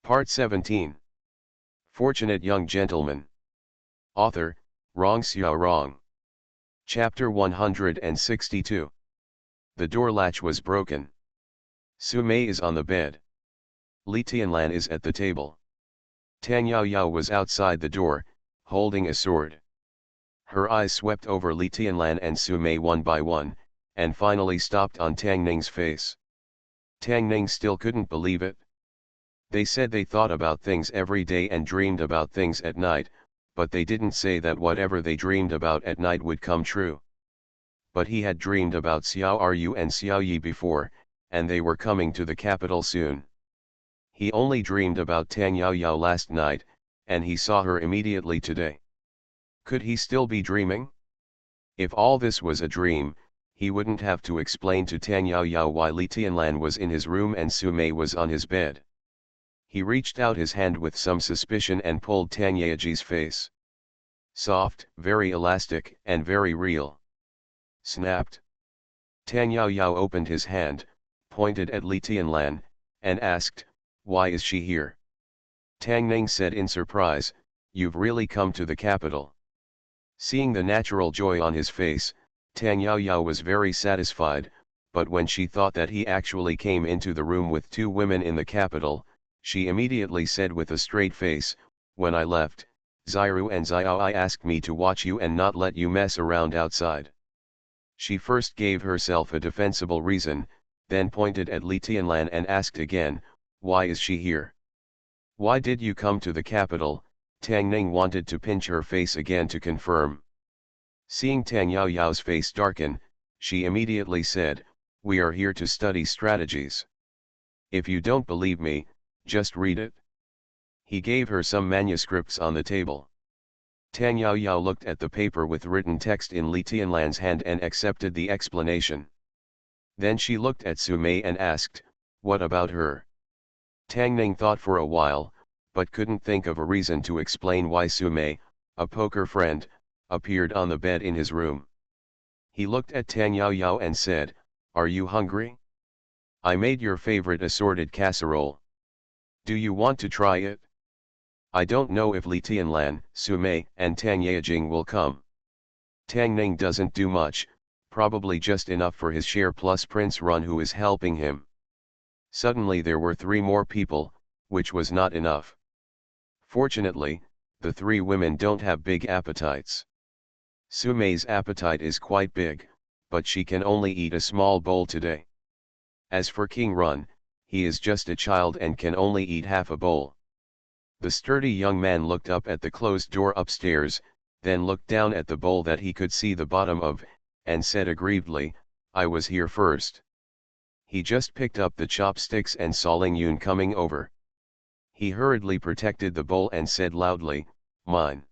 Part 17. Fortunate Young Gentleman. Author, Rong Xiao Rong. Chapter 162. The door latch was broken. Su Mei is on the bed. Li Tianlan is at the table. Tang Yao Yao was outside the door, holding a sword. Her eyes swept over Li Tianlan and Su Mei one by one, and finally stopped on Tang Ning's face. Tang Ning still couldn't believe it. They said they thought about things every day and dreamed about things at night, but they didn't say that whatever they dreamed about at night would come true. But he had dreamed about Xiao Ru and Xiao Yi before, and they were coming to the capital soon. He only dreamed about Tang Yao Yao last night, and he saw her immediately today. Could he still be dreaming? If all this was a dream, he wouldn't have to explain to Tang Yao Yao why Li Tianlan was in his room and Su Mei was on his bed. He reached out his hand with some suspicion and pulled Tang Yaoji's face. Soft, very elastic, and very real. Snapped. Tang Yao Yao opened his hand, pointed at Li Tianlan, and asked, "Why is she here?" Tang Ning said in surprise, "You've really come to the capital." Seeing the natural joy on his face, Tang Yao Yao was very satisfied, but when she thought that he actually came into the room with two women in the capital, she immediately said with a straight face, "When I left, Xiru and Xiaoi asked me to watch you and not let you mess around outside." She first gave herself a defensible reason, then pointed at Li Tianlan and asked again, "Why is she here? Why did you come to the capital?" Tang Ning wanted to pinch her face again to confirm. Seeing Tang Yao Yao's face darken, she immediately said, "We are here to study strategies. If you don't believe me, just read it." He gave her some manuscripts on the table. Tang Yao Yao looked at the paper with written text in Li Tianlan's hand and accepted the explanation. Then she looked at Su Mei and asked, "What about her?" Tang Ning thought for a while, but couldn't think of a reason to explain why Su Mei, a poker friend, appeared on the bed in his room. He looked at Tang Yao Yao and said, "Are you hungry? I made your favorite assorted casserole. Do you want to try it? I don't know if Li Tianlan, Su Mei, and Tang Yajing will come. Tang Ning doesn't do much, probably just enough for his share plus Prince Run who is helping him." Suddenly there were three more people, which was not enough. Fortunately, the three women don't have big appetites. Su Mei's appetite is quite big, but she can only eat a small bowl today. As for King Run, he is just a child and can only eat half a bowl. The sturdy young man looked up at the closed door upstairs, then looked down at the bowl that he could see the bottom of, and said aggrievedly, "I was here first." He just picked up the chopsticks and saw Ling Yun coming over. He hurriedly protected the bowl and said loudly, "Mine."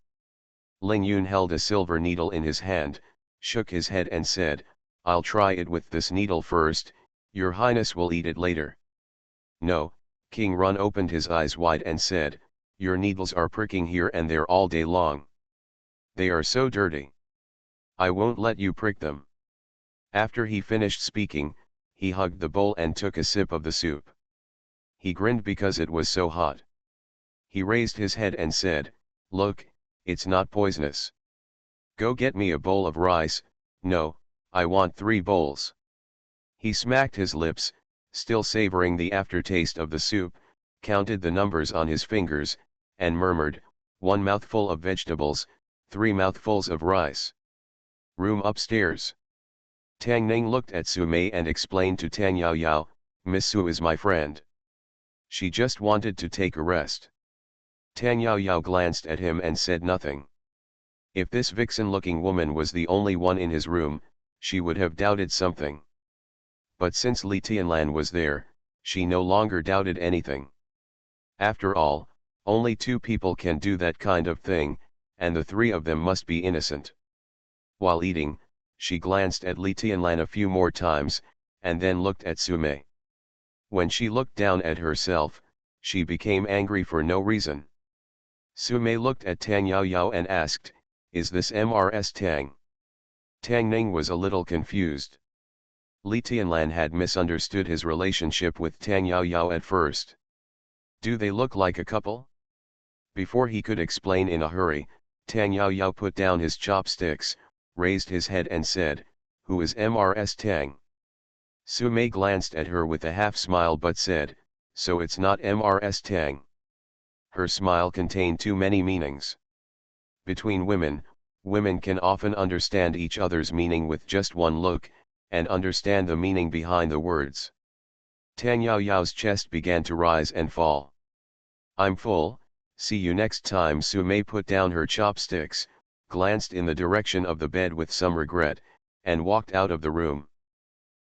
Ling Yun held a silver needle in his hand, shook his head and said, "I'll try it with this needle first, Your Highness will eat it later." "No," King Run opened his eyes wide and said, "Your needles are pricking here and there all day long. They are so dirty. I won't let you prick them." After he finished speaking, he hugged the bowl and took a sip of the soup. He grinned because it was so hot. He raised his head and said, "Look, it's not poisonous. Go get me a bowl of rice. No, I want 3 bowls." He smacked his lips, still savoring the aftertaste of the soup, counted the numbers on his fingers, and murmured, "1 mouthful of vegetables, 3 mouthfuls of rice. Room upstairs." Tang Ning looked at Su Mei and explained to Tang Yao Yao, "Miss Su is my friend. She just wanted to take a rest." Tang Yao Yao glanced at him and said nothing. If this vixen-looking woman was the only one in his room, she would have doubted something. But since Li Tianlan was there, she no longer doubted anything. After all, only 2 people can do that kind of thing, and the 3 of them must be innocent. While eating, she glanced at Li Tianlan a few more times, and then looked at Su Mei. When she looked down at herself, she became angry for no reason. Su Mei looked at Tang Yao Yao and asked, "Is this Mrs. Tang?" Tang Ning was a little confused. Li Tianlan had misunderstood his relationship with Tang Yao Yao at first. Do they look like a couple? Before he could explain in a hurry, Tang Yao Yao put down his chopsticks, raised his head and said, "Who is Mrs. Tang?" Su Mei glanced at her with a half smile but said, "So it's not Mrs. Tang." Her smile contained too many meanings. Between women, women can often understand each other's meaning with just one look, and understand the meaning behind the words. Tang Yao Yao's chest began to rise and fall. "I'm full, see you next time." Su Mei put down her chopsticks, glanced in the direction of the bed with some regret, and walked out of the room.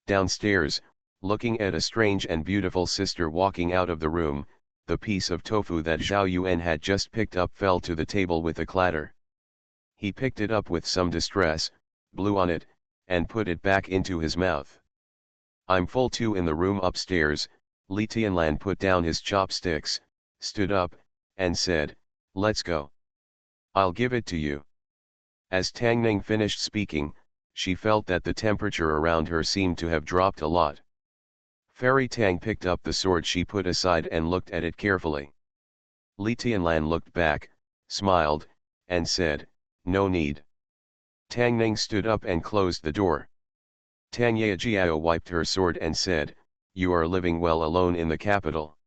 Downstairs, looking at a strange and beautiful sister walking out of the room, the piece of tofu that Zhao Yuan had just picked up fell to the table with a clatter. He picked it up with some distress, blew on it, and put it back into his mouth. "I'm full too." In the room upstairs, Li Tianlan put down his chopsticks, stood up, and said, "Let's go. I'll give it to you." As Tang Ning finished speaking, she felt that the temperature around her seemed to have dropped a lot. Fairy Tang picked up the sword she put aside and looked at it carefully. Li Tianlan looked back, smiled, and said, "No need." Tang Ning stood up and closed the door. Tang Yajiao wiped her sword and said, "You are living well alone in the capital."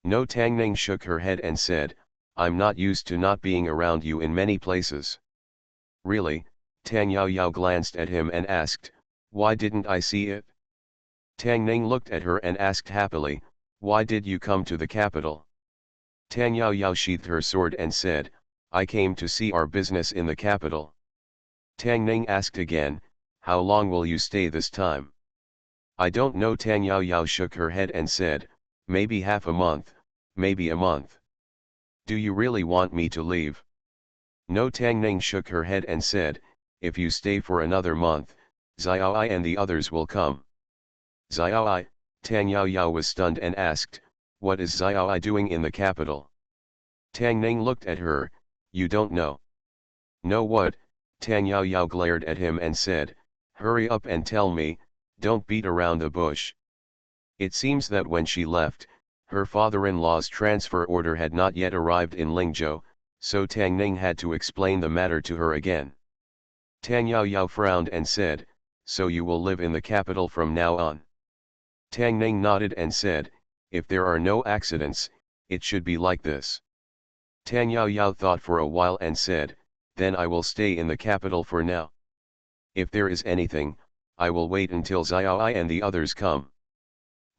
No. Tang Ning shook her head and said, "I'm not used to not being around you in many places." "Really?" Tang Yao Yao glanced at him and asked, "Why didn't I see it?" Tang Ning looked at her and asked happily, "Why did you come to the capital?" Tang Yao Yao sheathed her sword and said, "I came to see our business in the capital." Tang Ning asked again, "How long will you stay this time?" "I don't know." Tang Yao Yao shook her head and said, "Maybe half a month, maybe a month." "Do you really want me to leave?" "No." Tang Ning shook her head and said, "If you stay for another month, Xiaoi and the others will come." "Xiaoi?" Tang Yao Yao was stunned and asked, "What is Xiaoi doing in the capital?" Tang Ning looked at her, "You don't know?" "No what?" Tang Yao Yao glared at him and said, "Hurry up and tell me, don't beat around the bush." It seems that when she left, her father-in-law's transfer order had not yet arrived in Lingzhou, so Tang Ning had to explain the matter to her again. Tang Yao Yao frowned and said, "So you will live in the capital from now on?" Tang Ning nodded and said, "If there are no accidents, it should be like this." Tang Yao Yao thought for a while and said, "Then I will stay in the capital for now. If there is anything, I will wait until Xiaoi and the others come."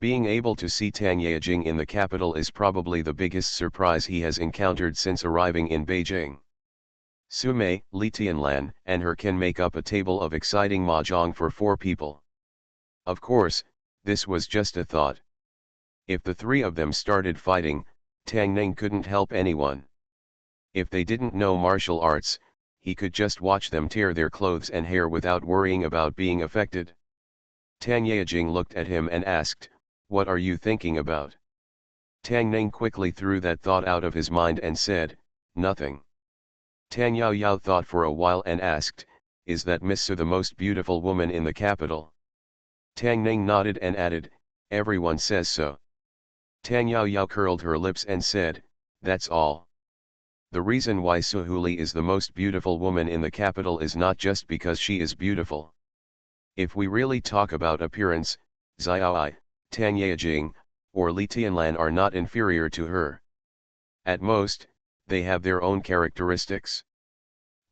Being able to see Tang Yajing in the capital is probably the biggest surprise he has encountered since arriving in Beijing. Su Mei, Li Tianlan, and her can make up a table of exciting mahjong for 4 people. Of course, this was just a thought. If the 3 of them started fighting, Tang Ning couldn't help anyone. If they didn't know martial arts, he could just watch them tear their clothes and hair without worrying about being affected. Tang Yajing looked at him and asked, "What are you thinking about?" Tang Ning quickly threw that thought out of his mind and said, "Nothing." Tang Yao Yao thought for a while and asked, "Is that Miss Su the most beautiful woman in the capital?" Tang Ning nodded and added, "Everyone says so." Tang Yao Yao curled her lips and said, "That's all. The reason why Su Huli is the most beautiful woman in the capital is not just because she is beautiful. If we really talk about appearance, Xiaoi, Tang Yajing, or Li Tianlan are not inferior to her. At most, they have their own characteristics.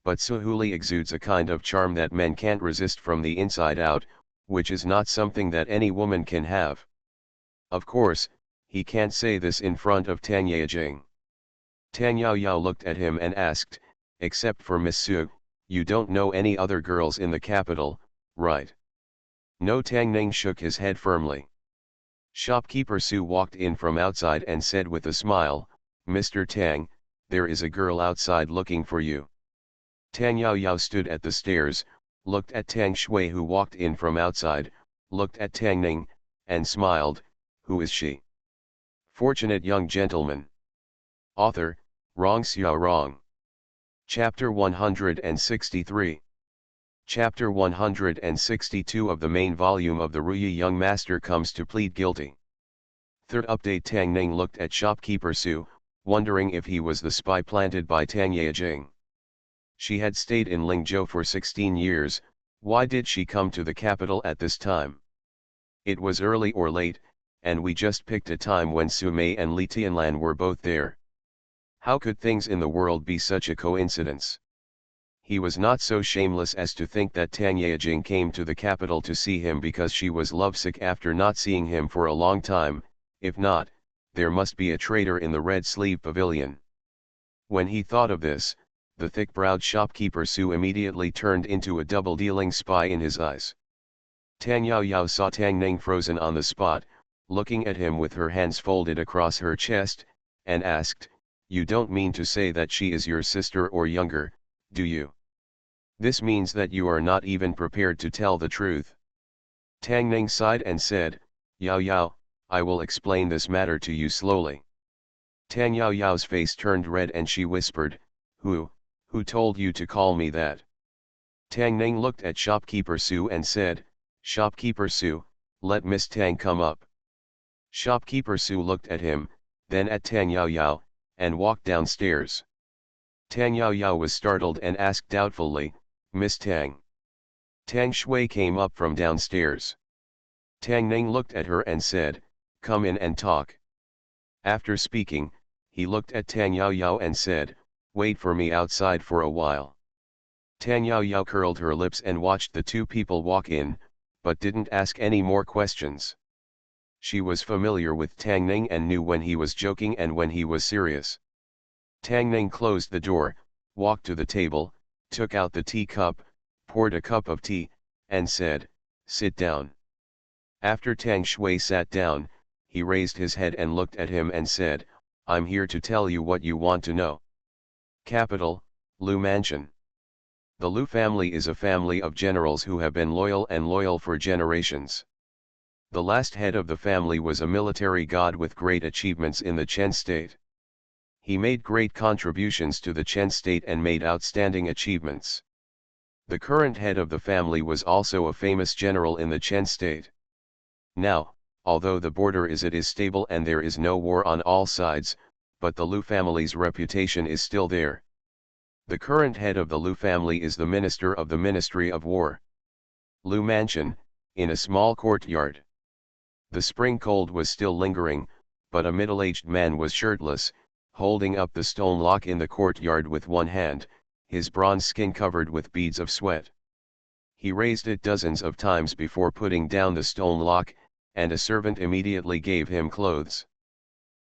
But Su Huli exudes a kind of charm that men can't resist from the inside out, which is not something that any woman can have." Of course, he can't say this in front of Tang Yajing. Tang Yao Yao looked at him and asked, "Except for Miss Su, you don't know any other girls in the capital, right?" "No." Tang Ning shook his head firmly. Shopkeeper Su walked in from outside and said with a smile, "Mr. Tang, there is a girl outside looking for you." Tang Yao Yao stood at the stairs, looked at Tang Shui who walked in from outside, looked at Tang Ning, and smiled, "Who is she?" Fortunate young gentleman. Author, Rong Xiao Rong. Chapter 163. Chapter 162 of the main volume of the Ruyi Young Master comes to plead guilty. Third update: Tang Ning looked at shopkeeper Su, wondering if he was the spy planted by Tang Yejing. She had stayed in Lingzhou for 16 years, why did she come to the capital at this time? It was early or late, and we just picked a time when Su Mei and Li Tianlan were both there. How could things in the world be such a coincidence? He was not so shameless as to think that Tang Yejing came to the capital to see him because she was lovesick after not seeing him for a long time. If not, there must be a traitor in the Red Sleeve Pavilion. When he thought of this, the thick-browed shopkeeper Su immediately turned into a double-dealing spy in his eyes. Tang Yaoyao saw Tang Ning frozen on the spot, looking at him with her hands folded across her chest, and asked, "You don't mean to say that she is your sister or younger, do you? This means that you are not even prepared to tell the truth." Tang Ning sighed and said, "Yao Yao, I will explain this matter to you slowly." Tang Yao Yao's face turned red and she whispered, Who told you to call me that?" Tang Ning looked at shopkeeper Su and said, "Shopkeeper Su, let Miss Tang come up." Shopkeeper Su looked at him, then at Tang Yao Yao, and walked downstairs. Tang Yao Yao was startled and asked doubtfully, "Miss Tang?" Tang Shui came up from downstairs. Tang Ning looked at her and said, "Come in and talk." After speaking, he looked at Tang Yao Yao and said, "Wait for me outside for a while." Tang Yao Yao curled her lips and watched the two people walk in, but didn't ask any more questions. She was familiar with Tang Ning and knew when he was joking and when he was serious. Tang Ning closed the door, walked to the table, took out the teacup, poured a cup of tea, and said, "Sit down." After Tang Shui sat down, he raised his head and looked at him and said, "I'm here to tell you what you want to know. Capital, Lu Mansion. The Lu family is a family of generals who have been loyal for generations. The last head of the family was a military god with great achievements in the Chen state. He made great contributions to the Chen state and made outstanding achievements. The current head of the family was also a famous general in the Chen state. Now, although the border is stable and there is no war on all sides, but the Lu family's reputation is still there. The current head of the Lu family is the minister of the Ministry of War. Lu Mansion, in a small courtyard. The spring cold was still lingering, but a middle-aged man was shirtless, holding up the stone lock in the courtyard with one hand, his bronze skin covered with beads of sweat. He raised it dozens of times before putting down the stone lock, and a servant immediately gave him clothes.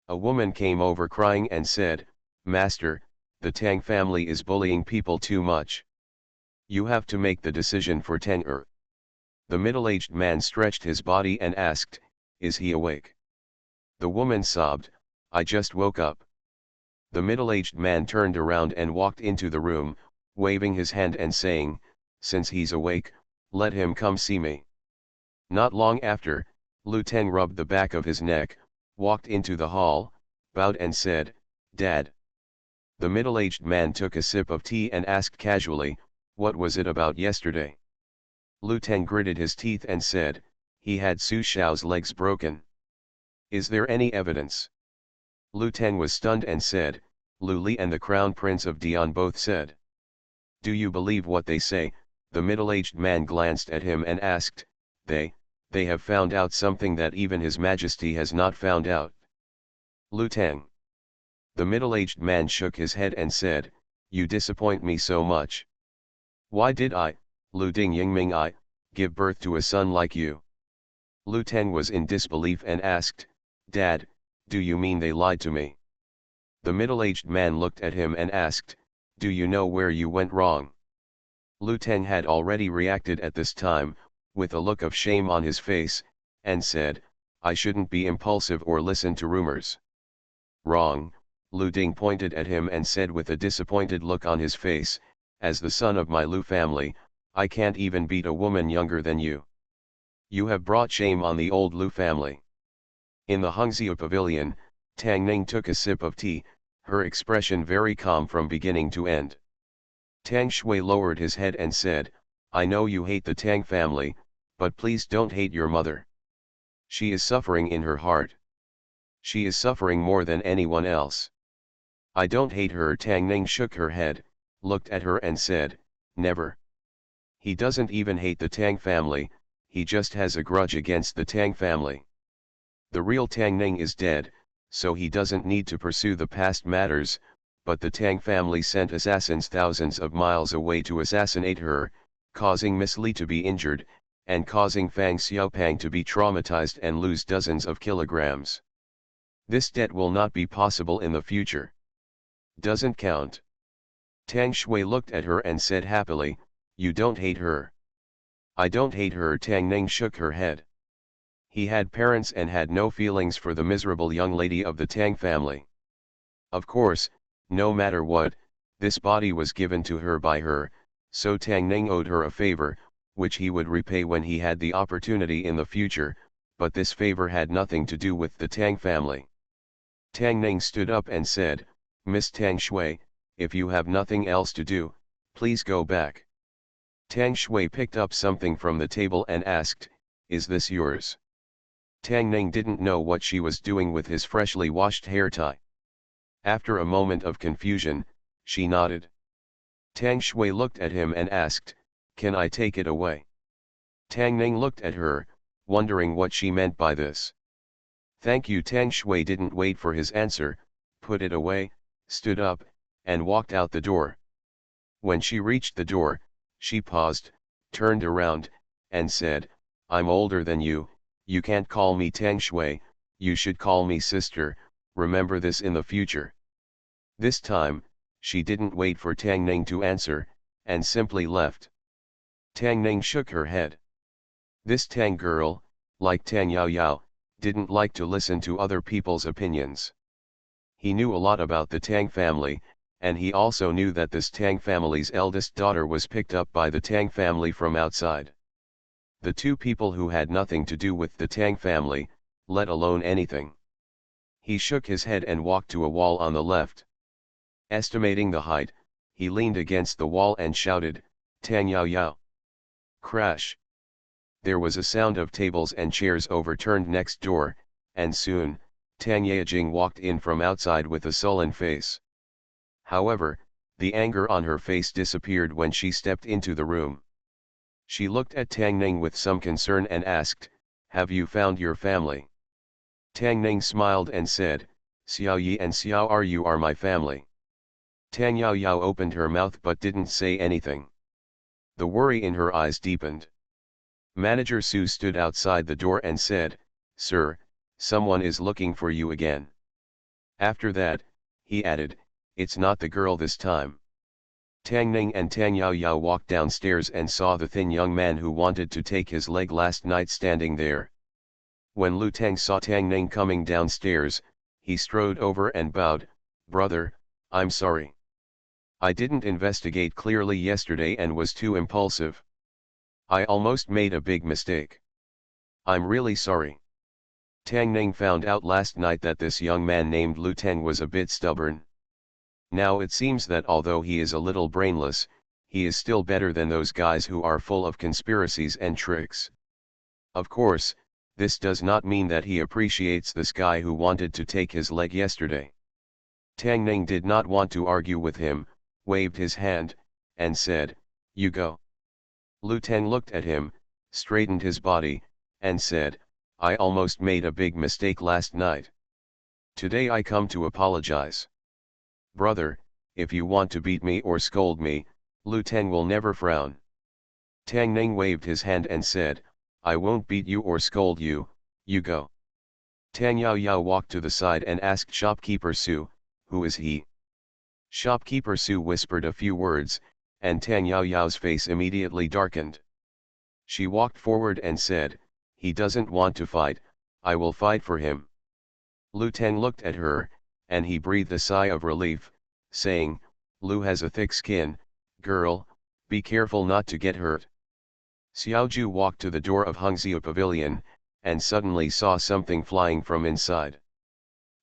A woman came over crying and said, "Master, the Tang family is bullying people too much. You have to make the decision for Tang." The middle-aged man stretched his body and asked, "Is he awake?" The woman sobbed, "I just woke up." The middle-aged man turned around and walked into the room, waving his hand and saying, "Since he's awake, let him come see me." Not long after, Lu Teng rubbed the back of his neck, walked into the hall, bowed and said, "Dad." The middle-aged man took a sip of tea and asked casually, "What was it about yesterday?" Lu Teng gritted his teeth and said, "He had Su Xiao's legs broken." "Is there any evidence?" Lu Teng was stunned and said, "Lu Li and the Crown Prince of Dian both said." "Do you believe what they say?" The middle-aged man glanced at him and asked, They have found out something that even His Majesty has not found out." Lu Teng. The middle-aged man shook his head and said, "You disappoint me so much. Why did I, Lu Ding Yingming give birth to a son like you?" Lu Teng was in disbelief and asked, "Dad, do you mean they lied to me?" The middle-aged man looked at him and asked, "Do you know where you went wrong?" Lu Teng had already reacted at this time, with a look of shame on his face, and said, "I shouldn't be impulsive or listen to rumors." "Wrong," Lu Ding pointed at him and said with a disappointed look on his face, "As the son of my Lu family, I can't even beat a woman younger than you. You have brought shame on the old Lu family." In the Hongxiu pavilion, Tang Ning took a sip of tea, her expression very calm from beginning to end. Tang Shui lowered his head and said, "I know you hate the Tang family, but please don't hate your mother. She is suffering in her heart. She is suffering more than anyone else. I don't hate her. Tang Ning shook her head, looked at her and said, never. He doesn't even hate the Tang family, he just has a grudge against the Tang family. The real Tang Ning is dead, so he doesn't need to pursue the past matters, but the Tang family sent assassins thousands of miles away to assassinate her, causing Miss Li to be injured, and causing Fang Xiaopang to be traumatized and lose dozens of kilograms. This debt will not be possible in the future. Doesn't count. Tang Shui looked at her and said happily, you don't hate her. I don't hate her. Tang Ning shook her head. He had parents and had no feelings for the miserable young lady of the Tang family. Of course, no matter what, this body was given to her by her, so Tang Ning owed her a favor, which he would repay when he had the opportunity in the future, but this favor had nothing to do with the Tang family. Tang Ning stood up and said, Miss Tang Shui, if you have nothing else to do, please go back. Tang Shui picked up something from the table and asked, is this yours? Tang Ning didn't know what she was doing with his freshly washed hair tie. After a moment of confusion, she nodded. Tang Shui looked at him and asked, can I take it away? Tang Ning looked at her, wondering what she meant by this. Thank you. Tang Shui didn't wait for his answer, put it away, stood up, and walked out the door. When she reached the door, she paused, turned around, and said, I'm older than you, you can't call me Tang Shui, you should call me sister, remember this in the future. This time, she didn't wait for Tang Ning to answer, and simply left. Tang Ning shook her head. This Tang girl, like Tang Yao Yao, didn't like to listen to other people's opinions. He knew a lot about the Tang family, and he also knew that this Tang family's eldest daughter was picked up by the Tang family from outside. The two people who had nothing to do with the Tang family, let alone anything. He shook his head and walked to a wall on the left. Estimating the height, he leaned against the wall and shouted, Tang Yao Yao. Crash. There was a sound of tables and chairs overturned next door, and soon, Tang Yaojing walked in from outside with a sullen face. However, the anger on her face disappeared when she stepped into the room. She looked at Tang Ning with some concern and asked, have you found your family? Tang Ning smiled and said, Xiao Yi and Xiao Ru are my family. Tang Yao Yao opened her mouth but didn't say anything. The worry in her eyes deepened. Manager Su stood outside the door and said, Sir, someone is looking for you again. After that, he added, it's not the girl this time. Tang Ning and Tang Yao Yao walked downstairs and saw the thin young man who wanted to take his leg last night standing there. When Lu Tang saw Tang Ning coming downstairs, he strode over and bowed, Brother, I'm sorry. I didn't investigate clearly yesterday and was too impulsive. I almost made a big mistake. I'm really sorry. Tang Ning found out last night that this young man named Lu Tang was a bit stubborn. Now it seems that although he is a little brainless, he is still better than those guys who are full of conspiracies and tricks. Of course, this does not mean that he appreciates this guy who wanted to take his leg yesterday. Tang Ning did not want to argue with him, waved his hand, and said, you go. Lu Tang looked at him, straightened his body, and said, I almost made a big mistake last night. Today I come to apologize. Brother, if you want to beat me or scold me, Lu Tang will never frown. Tang Ning waved his hand and said, I won't beat you or scold you, you go. Tang Yao Yao walked to the side and asked shopkeeper Su, who is he? Shopkeeper Su whispered a few words, and Tang Yao Yao's face immediately darkened. She walked forward and said, he doesn't want to fight, I will fight for him. Lu Tang looked at her, and he breathed a sigh of relief, saying, Lu has a thick skin, girl, be careful not to get hurt. Xiaoju walked to the door of Hengxiu Pavilion, and suddenly saw something flying from inside.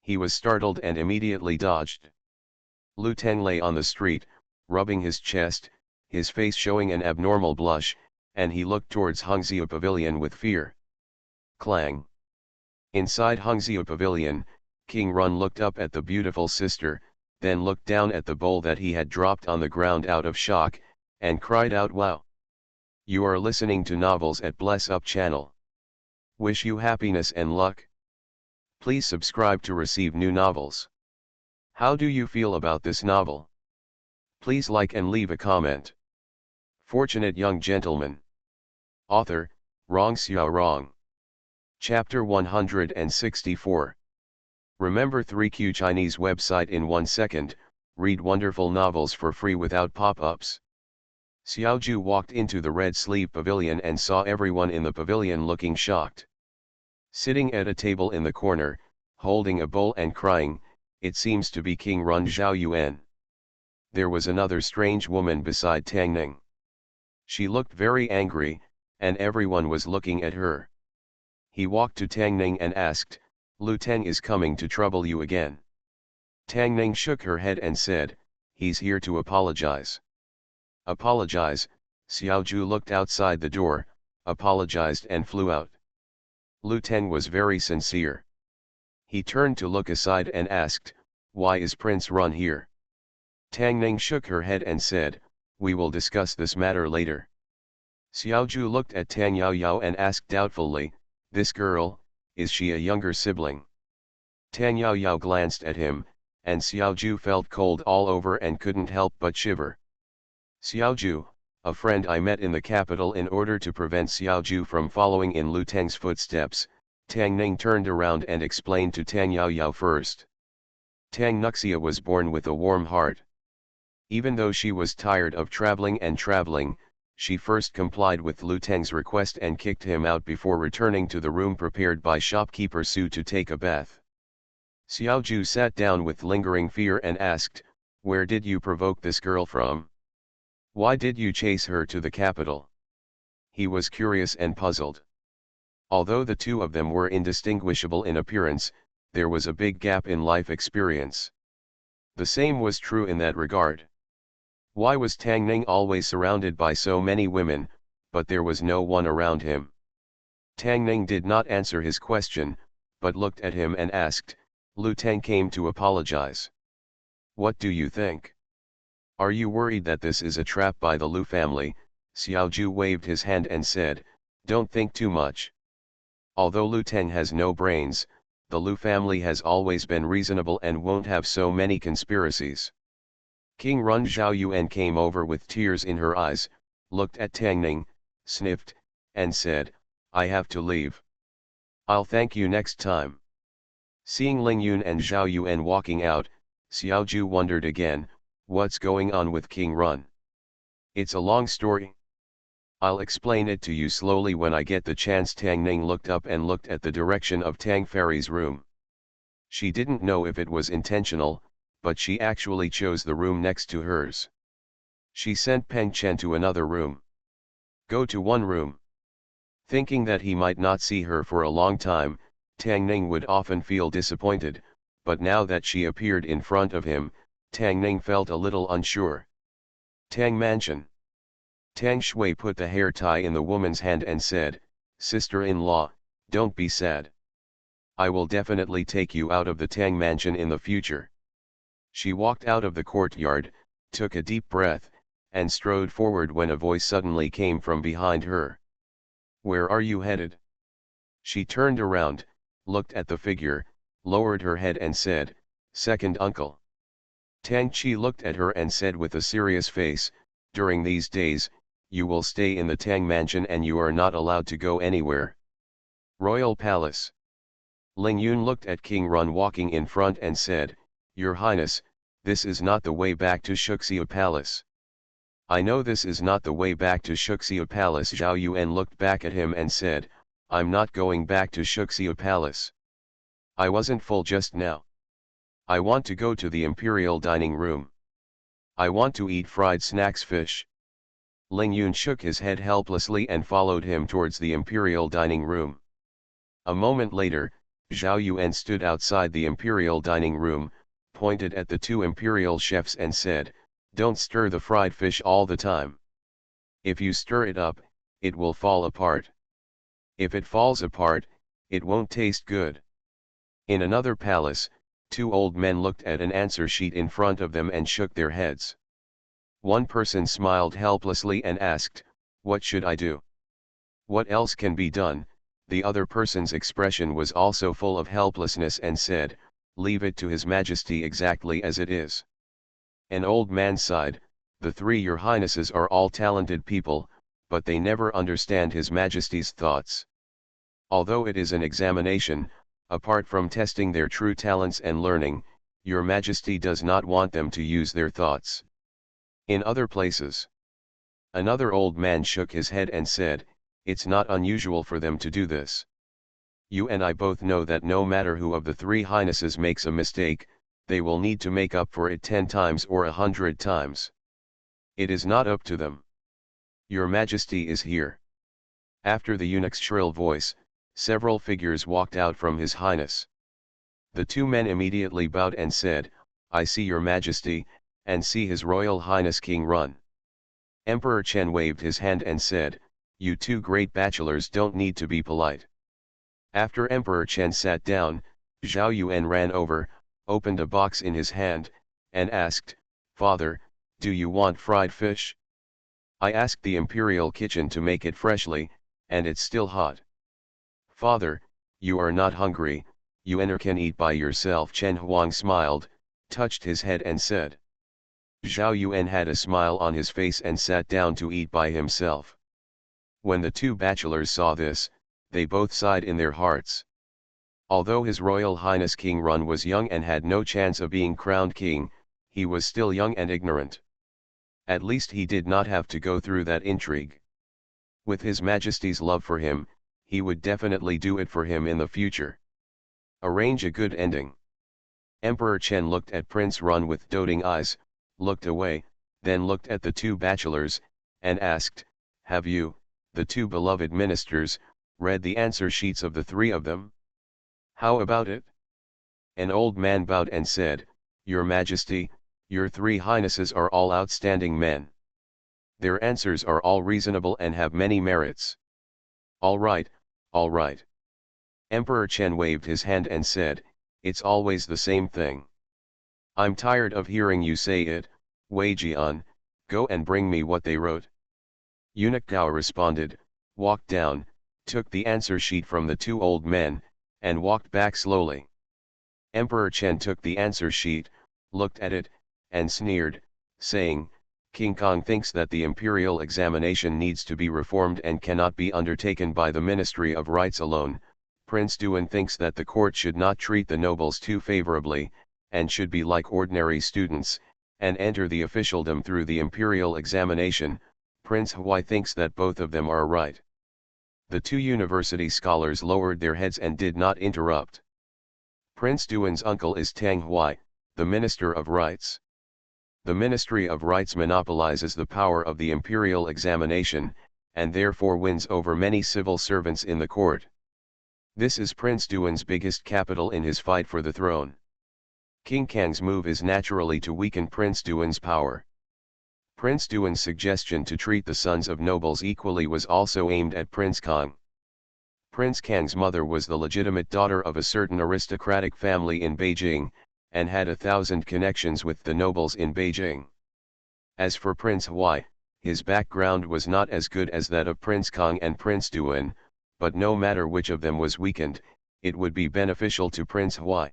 He was startled and immediately dodged. Lu Tang lay on the street, rubbing his chest, his face showing an abnormal blush, and he looked towards Hengxiu Pavilion with fear. Clang! Inside Hengxiu Pavilion, King Run looked up at the beautiful sister, then looked down at the bowl that he had dropped on the ground out of shock, and cried out, "Wow! You are listening to novels at Bless Up channel. Wish you happiness and luck. Please subscribe to receive new novels. How do you feel about this novel? Please like and leave a comment. Fortunate Young Gentleman. Author, Rong Xiao Rong. Chapter 164. Remember 3Q Chinese website in 1 second, read wonderful novels for free without pop-ups. Xiaoju walked into the Red Sleeve Pavilion and saw everyone in the pavilion looking shocked. Sitting at a table in the corner, holding a bowl and crying, it seems to be King Run Zhao Yuan. There was another strange woman beside Tang Ning. She looked very angry, and everyone was looking at her. He walked to Tang Ning and asked, "Lu Teng is coming to trouble you again?" Tang Ning shook her head and said, "He's here to apologize." "Apologize?" Xiaoju looked outside the door, apologized and flew out. Lu Teng was very sincere. He turned to look aside and asked, "Why is Prince Run here?" Tang Ning shook her head and said, "We will discuss this matter later." Xiaoju looked at Tang Yao Yao and asked doubtfully, "This girl, is she a younger sibling?" Tang Yao Yao glanced at him, and Xiaoju felt cold all over and couldn't help but shiver. "Xiaoju, a friend I met in the capital." In order to prevent Xiaoju from following in Lu Teng's footsteps, Tang Ning turned around and explained to Tang Yao Yao first. Tang Nuxia was born with a warm heart. Even though she was tired of traveling and traveling, she first complied with Lu Teng's request and kicked him out before returning to the room prepared by shopkeeper Su to take a bath. Xiaoju sat down with lingering fear and asked, "Where did you provoke this girl from? Why did you chase her to the capital?" He was curious and puzzled. Although the two of them were indistinguishable in appearance, there was a big gap in life experience. The same was true in that regard. Why was Tang Ning always surrounded by so many women, but there was no one around him? Tang Ning did not answer his question, but looked at him and asked, "Lu Teng came to apologize. What do you think? Are you worried that this is a trap by the Lu family?" Xiaoju waved his hand and said, "Don't think too much. Although Lu Teng has no brains, the Lu family has always been reasonable and won't have so many conspiracies." King Run Zhao Yuan came over with tears in her eyes, looked at Tang Ning, sniffed, and said, "I have to leave. I'll thank you next time." Seeing Ling Yun and Zhao Yuan walking out, Xiaoju wondered again, what's going on with King Run? It's a long story. I'll explain it to you slowly when I get the chance. Tang Ning looked up and looked at the direction of Tang Fairy's room. She didn't know if it was intentional, but she actually chose the room next to hers. She sent Peng Chen to another room. "Go to one room." Thinking that he might not see her for a long time, Tang Ning would often feel disappointed, but now that she appeared in front of him, Tang Ning felt a little unsure. Tang Mansion. Tang Shui put the hair tie in the woman's hand and said, "Sister-in-law, don't be sad. I will definitely take you out of the Tang Mansion in the future." She walked out of the courtyard, took a deep breath, and strode forward when a voice suddenly came from behind her. "Where are you headed?" She turned around, looked at the figure, lowered her head and said, "Second uncle." Tang Chi looked at her and said with a serious face, "During these days, you will stay in the Tang Mansion and you are not allowed to go anywhere." Royal Palace. Ling Yun looked at King Run walking in front and said, "Your Highness, this is not the way back to Shuxia Palace." "I know this is not the way back to Shuxia Palace." Zhao Yuan looked back at him and said, "I'm not going back to Shuxia Palace. I wasn't full just now. I want to go to the Imperial Dining Room. I want to eat fried snacks fish." Ling Yun shook his head helplessly and followed him towards the Imperial Dining Room. A moment later, Zhao Yuan stood outside the Imperial Dining Room, pointed at the two Imperial chefs and said, "Don't stir the fried fish all the time. If you stir it up, it will fall apart. If it falls apart, it won't taste good." In another palace, Two old men looked at an answer sheet in front of them and shook their heads. One person smiled helplessly and asked, "What should I do? What else can be done?" The other person's expression was also full of helplessness and said, "Leave it to His Majesty exactly as it is." An old man sighed, "The three Your Highnesses are all talented people, but they never understand His Majesty's thoughts. Although it is an examination, apart from testing their true talents and learning, Your Majesty does not want them to use their thoughts in other places." Another old man shook his head and said, "It's not unusual for them to do this. You and I both know that no matter who of the three highnesses makes a mistake, they will need to make up for it 10 times or 100 times. It is not up to them. Your Majesty is here." After the eunuch's shrill voice, several figures walked out from His Highness. The two men immediately bowed and said, "I see Your Majesty, and see His Royal Highness King Run." Emperor Chen waved his hand and said, "You two great bachelors don't need to be polite." After Emperor Chen sat down, Zhao Yuan ran over, opened a box in his hand, and asked, "Father, do you want fried fish? I asked the Imperial Kitchen to make it freshly, and it's still hot." "Father, you are not hungry, you can eat by yourself." Chen Huang smiled, touched his head and said. Zhao Yuan had a smile on his face and sat down to eat by himself. When the two bachelors saw this, they both sighed in their hearts. Although His Royal Highness King Run was young and had no chance of being crowned king, he was still young and ignorant. At least he did not have to go through that intrigue. With His Majesty's love for him, he would definitely do it for him in the future. Arrange a good ending. Emperor Chen looked at Prince Run with doting eyes, looked away, then looked at the two bachelors, and asked, "Have you, the two beloved ministers, read the answer sheets of the three of them? How about it?" An old man bowed and said, "Your Majesty, your three highnesses are all outstanding men. Their answers are all reasonable and have many merits." All right, all right." Emperor Chen waved his hand and said, "It's always the same thing. I'm tired of hearing you say it. Wei Jian, go and bring me what they wrote." Eunuch Gao responded, walked down, took the answer sheet from the two old men, and walked back slowly. Emperor Chen took the answer sheet, looked at it, and sneered, saying, "King Kong thinks that the imperial examination needs to be reformed and cannot be undertaken by the Ministry of Rights alone. Prince Duan thinks that the court should not treat the nobles too favorably, and should be like ordinary students, and enter the officialdom through the imperial examination. Prince Huai thinks that both of them are right." The two university scholars lowered their heads and did not interrupt. Prince Duan's uncle is Tang Huai, the Minister of Rights. The Ministry of Rights monopolizes the power of the imperial examination, and therefore wins over many civil servants in the court. This is Prince Duan's biggest capital in his fight for the throne. King Kang's move is naturally to weaken Prince Duan's power. Prince Duan's suggestion to treat the sons of nobles equally was also aimed at Prince Kang. Prince Kang's mother was the legitimate daughter of a certain aristocratic family in Beijing, and had 1,000 connections with the nobles in Beijing. As for Prince Huai, his background was not as good as that of Prince Kang and Prince Duan, but no matter which of them was weakened, it would be beneficial to Prince Huai.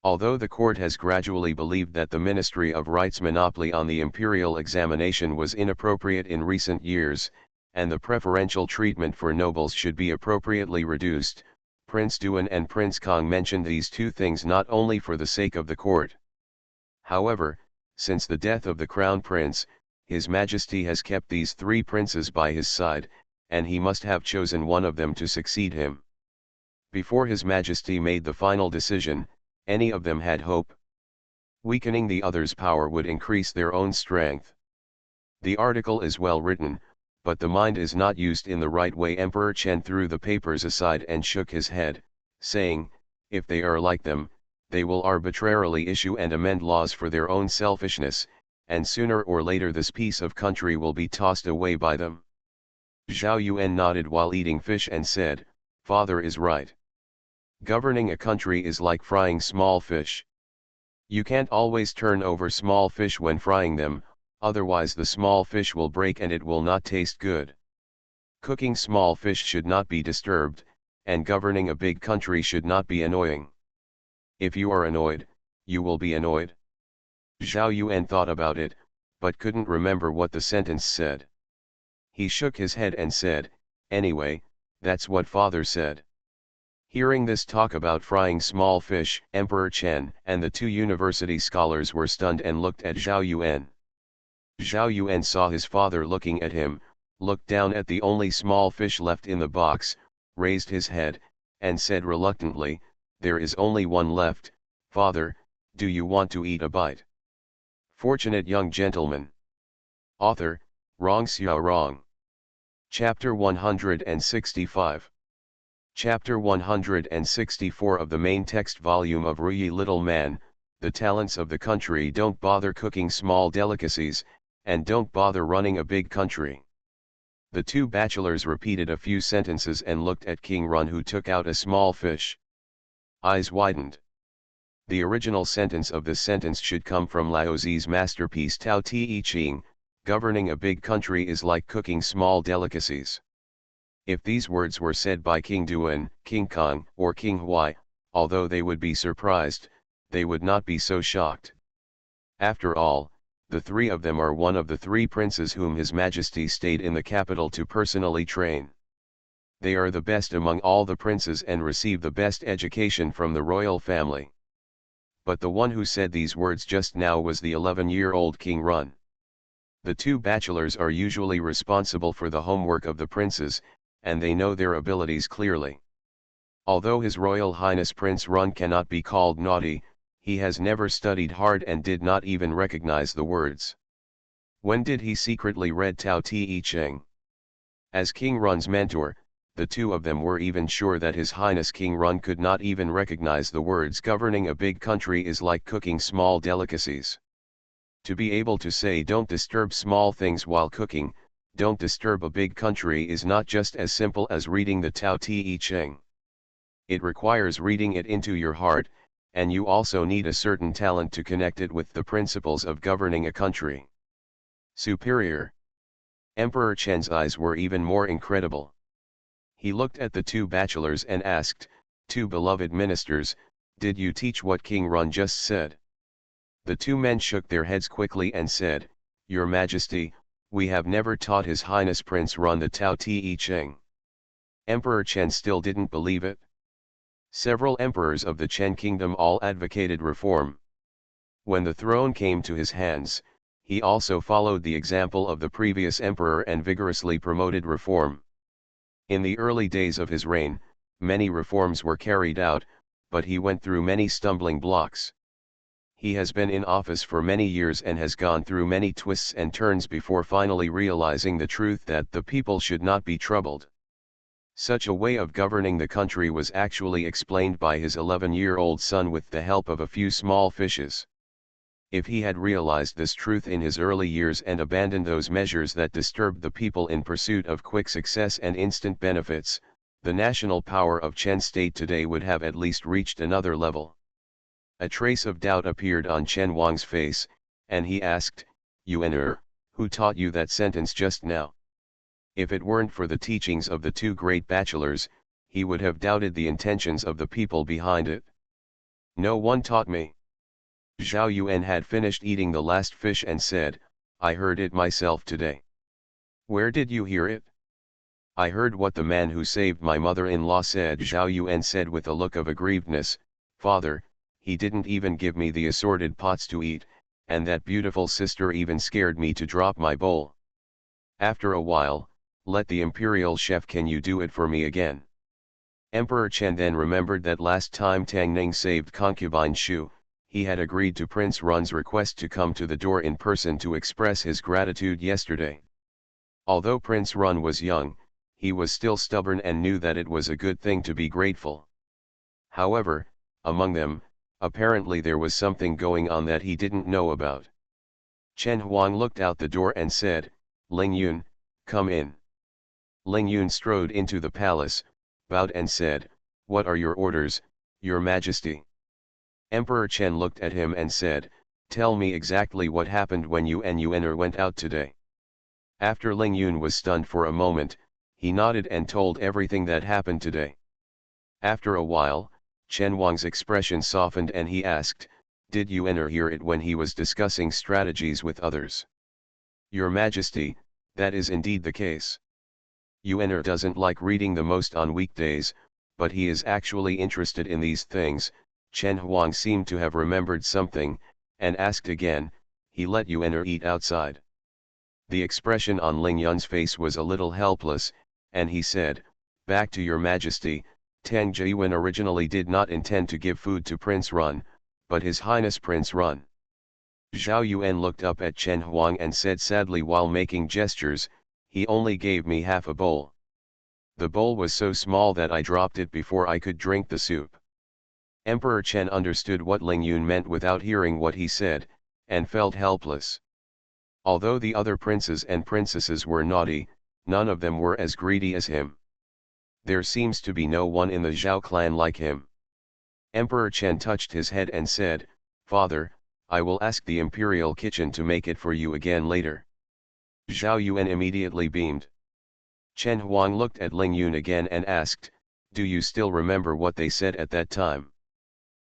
Although the court has gradually believed that the Ministry of Rights' monopoly on the imperial examination was inappropriate in recent years, and the preferential treatment for nobles should be appropriately reduced, Prince Duan and Prince Kang mentioned these two things not only for the sake of the court. However, since the death of the Crown Prince, His Majesty has kept these three princes by his side, and he must have chosen one of them to succeed him. Before His Majesty made the final decision, any of them had hope. Weakening the other's power would increase their own strength. The article is well written, but the mind is not used in the right way. Emperor Chen threw the papers aside and shook his head, saying, "If they are like them, they will arbitrarily issue and amend laws for their own selfishness, and sooner or later this piece of country will be tossed away by them." Zhao Yuan nodded while eating fish and said, "Father is right. Governing a country is like frying small fish. You can't always turn over small fish when frying them, otherwise the small fish will break and it will not taste good. Cooking small fish should not be disturbed, and governing a big country should not be annoying. If you are annoyed, you will be annoyed. Zhao Yuan thought about it, but couldn't remember what the sentence said. He shook his head and said, "Anyway, that's what father said." Hearing this talk about frying small fish, Emperor Chen and the two university scholars were stunned and looked at Zhao Yuan. Zhao Yuan saw his father looking at him, looked down at the only small fish left in the box, raised his head, and said reluctantly, "There is only one left, father, do you want to eat a bite?" Fortunate young gentleman. Author, Rong Xiao Rong. Chapter 165. Chapter 164 of the main text volume of Ruyi Little Man, The Talents of the Country Don't Bother Cooking Small Delicacies, and Don't Bother Running a Big Country. The two bachelors repeated a few sentences and looked at King Run, who took out a small fish. Eyes widened. The original sentence of this sentence should come from Laozi's masterpiece Tao Te Ching, governing a big country is like cooking small delicacies. If these words were said by King Duan, King Kong, or King Huai, although they would be surprised, they would not be so shocked. After all, the three of them are one of the three princes whom His Majesty stayed in the capital to personally train. They are the best among all the princes and receive the best education from the royal family. But the one who said these words just now was the 11-year-old King Run. The two bachelors are usually responsible for the homework of the princes, and they know their abilities clearly. Although His Royal Highness Prince Run cannot be called naughty, he has never studied hard and did not even recognize the words. When did he secretly read Tao Te Ching? As King Run's mentor, the two of them were even sure that His Highness King Run could not even recognize the words governing a big country is like cooking small delicacies. To be able to say don't disturb small things while cooking, don't disturb a big country is not just as simple as reading the Tao Te Ching. It requires reading it into your heart, and you also need a certain talent to connect it with the principles of governing a country. Superior. Emperor Chen's eyes were even more incredible. He looked at the two bachelors and asked, "Two beloved ministers, did you teach what King Run just said?" The two men shook their heads quickly and said, "Your Majesty, we have never taught His Highness Prince Run the Tao Te Ching." Emperor Chen still didn't believe it. Several emperors of the Chen kingdom all advocated reform. When the throne came to his hands, he also followed the example of the previous emperor and vigorously promoted reform. In the early days of his reign, many reforms were carried out, but he went through many stumbling blocks. He has been in office for many years and has gone through many twists and turns before finally realizing the truth that the people should not be troubled. Such a way of governing the country was actually explained by his 11-year-old son with the help of a few small fishes. If he had realized this truth in his early years and abandoned those measures that disturbed the people in pursuit of quick success and instant benefits, the national power of Chen state today would have at least reached another level. A trace of doubt appeared on Chen Wang's face, and he asked, "Yuan, who taught you that sentence just now?" If it weren't for the teachings of the two great bachelors, he would have doubted the intentions of the people behind it. "No one taught me." Zhao Yuan had finished eating the last fish and said, "I heard it myself today." "Where did you hear it?" "I heard what the man who saved my mother-in-law said," Zhao Yuan said with a look of aggrievedness. "Father, he didn't even give me the assorted pots to eat, and that beautiful sister even scared me to drop my bowl. After a while, let the imperial chef, can you do it for me again?" Emperor Chen then remembered that last time Tang Ning saved concubine Shu, he had agreed to Prince Run's request to come to the door in person to express his gratitude yesterday. Although Prince Run was young, he was still stubborn and knew that it was a good thing to be grateful. However, among them, apparently there was something going on that he didn't know about. Chen Huang looked out the door and said, "Ling Yun, come in." Ling Yun strode into the palace, bowed and said, "What are your orders, Your Majesty. Emperor Chen looked at him and said, "Tell me exactly what happened when you and Yuan went out today." After Ling Yun was stunned for a moment, he nodded and told everything that happened today. After a while, Chen Wang's expression softened and he asked, "Did Yuan hear it when he was discussing strategies with others?" Your Majesty, that is indeed the case. Yuan doesn't like reading the most on weekdays, but he is actually interested in these things. Chen Huang seemed to have remembered something, and asked again, "He let Yuan eat outside?" The expression on Ling Yun's face was a little helpless, and he said, "Back to Your Majesty, Tang Jiyuan originally did not intend to give food to Prince Run, but His Highness Prince Run." Zhao Yuan looked up at Chen Huang and said sadly while making gestures, "He only gave me half a bowl. The bowl was so small that I dropped it before I could drink the soup." Emperor Chen understood what Ling Yun meant without hearing what he said, and felt helpless. Although the other princes and princesses were naughty, none of them were as greedy as him. There seems to be no one in the Zhao clan like him. Emperor Chen touched his head and said, "Father, I will ask the imperial kitchen to make it for you again later." Zhao Yuan immediately beamed. Chen Huang looked at Ling Yun again and asked, "Do you still remember what they said at that time?"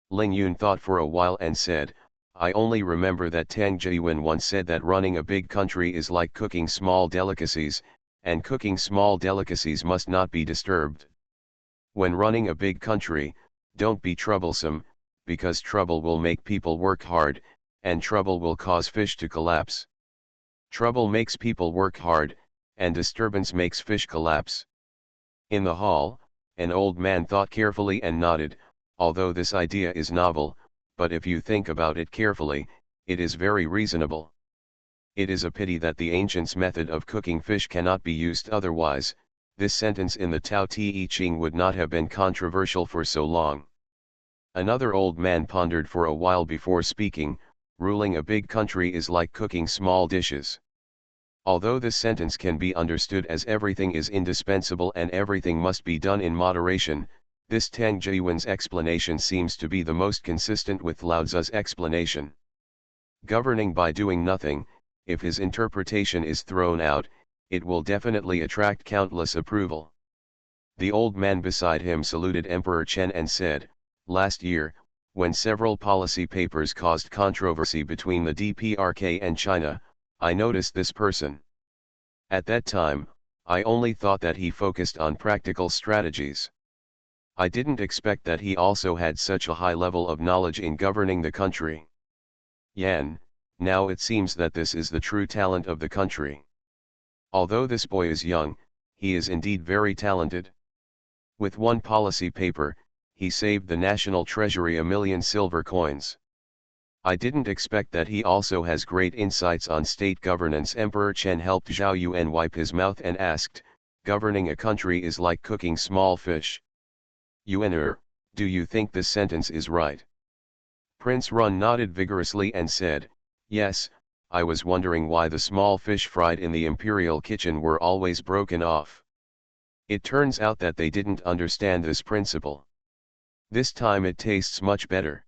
Ling Yun thought for a while and said, "I only remember that Tang Jiyuan once said that running a big country is like cooking small delicacies, and cooking small delicacies must not be disturbed. When running a big country, don't be troublesome, because trouble will make people work hard, and trouble will cause fish to collapse. Trouble makes people work hard, and disturbance makes fish collapse." In the hall, an old man thought carefully and nodded, "Although this idea is novel, but if you think about it carefully, it is very reasonable. It is a pity that the ancients' method of cooking fish cannot be used otherwise. This sentence in the Tao Te Ching would not have been controversial for so long." Another old man pondered for a while before speaking, "Ruling a big country is like cooking small dishes." Although this sentence can be understood as everything is indispensable and everything must be done in moderation, this Tang Jiyuan's explanation seems to be the most consistent with Lao Tzu's explanation. Governing by doing nothing, if his interpretation is thrown out, it will definitely attract countless approval. The old man beside him saluted Emperor Chen and said, "Last year, when several policy papers caused controversy between the DPRK and China, I noticed this person. At that time, I only thought that he focused on practical strategies. I didn't expect that he also had such a high level of knowledge in governing the country. Yan, now it seems that this is the true talent of the country. Although this boy is young, he is indeed very talented. With one policy paper, he saved the national treasury 1,000,000 silver coins. I didn't expect that he also has great insights on state governance." Emperor Chen helped Zhao Yuan wipe his mouth and asked, "Governing a country is like cooking small fish. Yuan, do you think this sentence is right?" Prince Run nodded vigorously and said, "Yes, I was wondering why the small fish fried in the imperial kitchen were always broken off. It turns out that they didn't understand this principle. This time it tastes much better."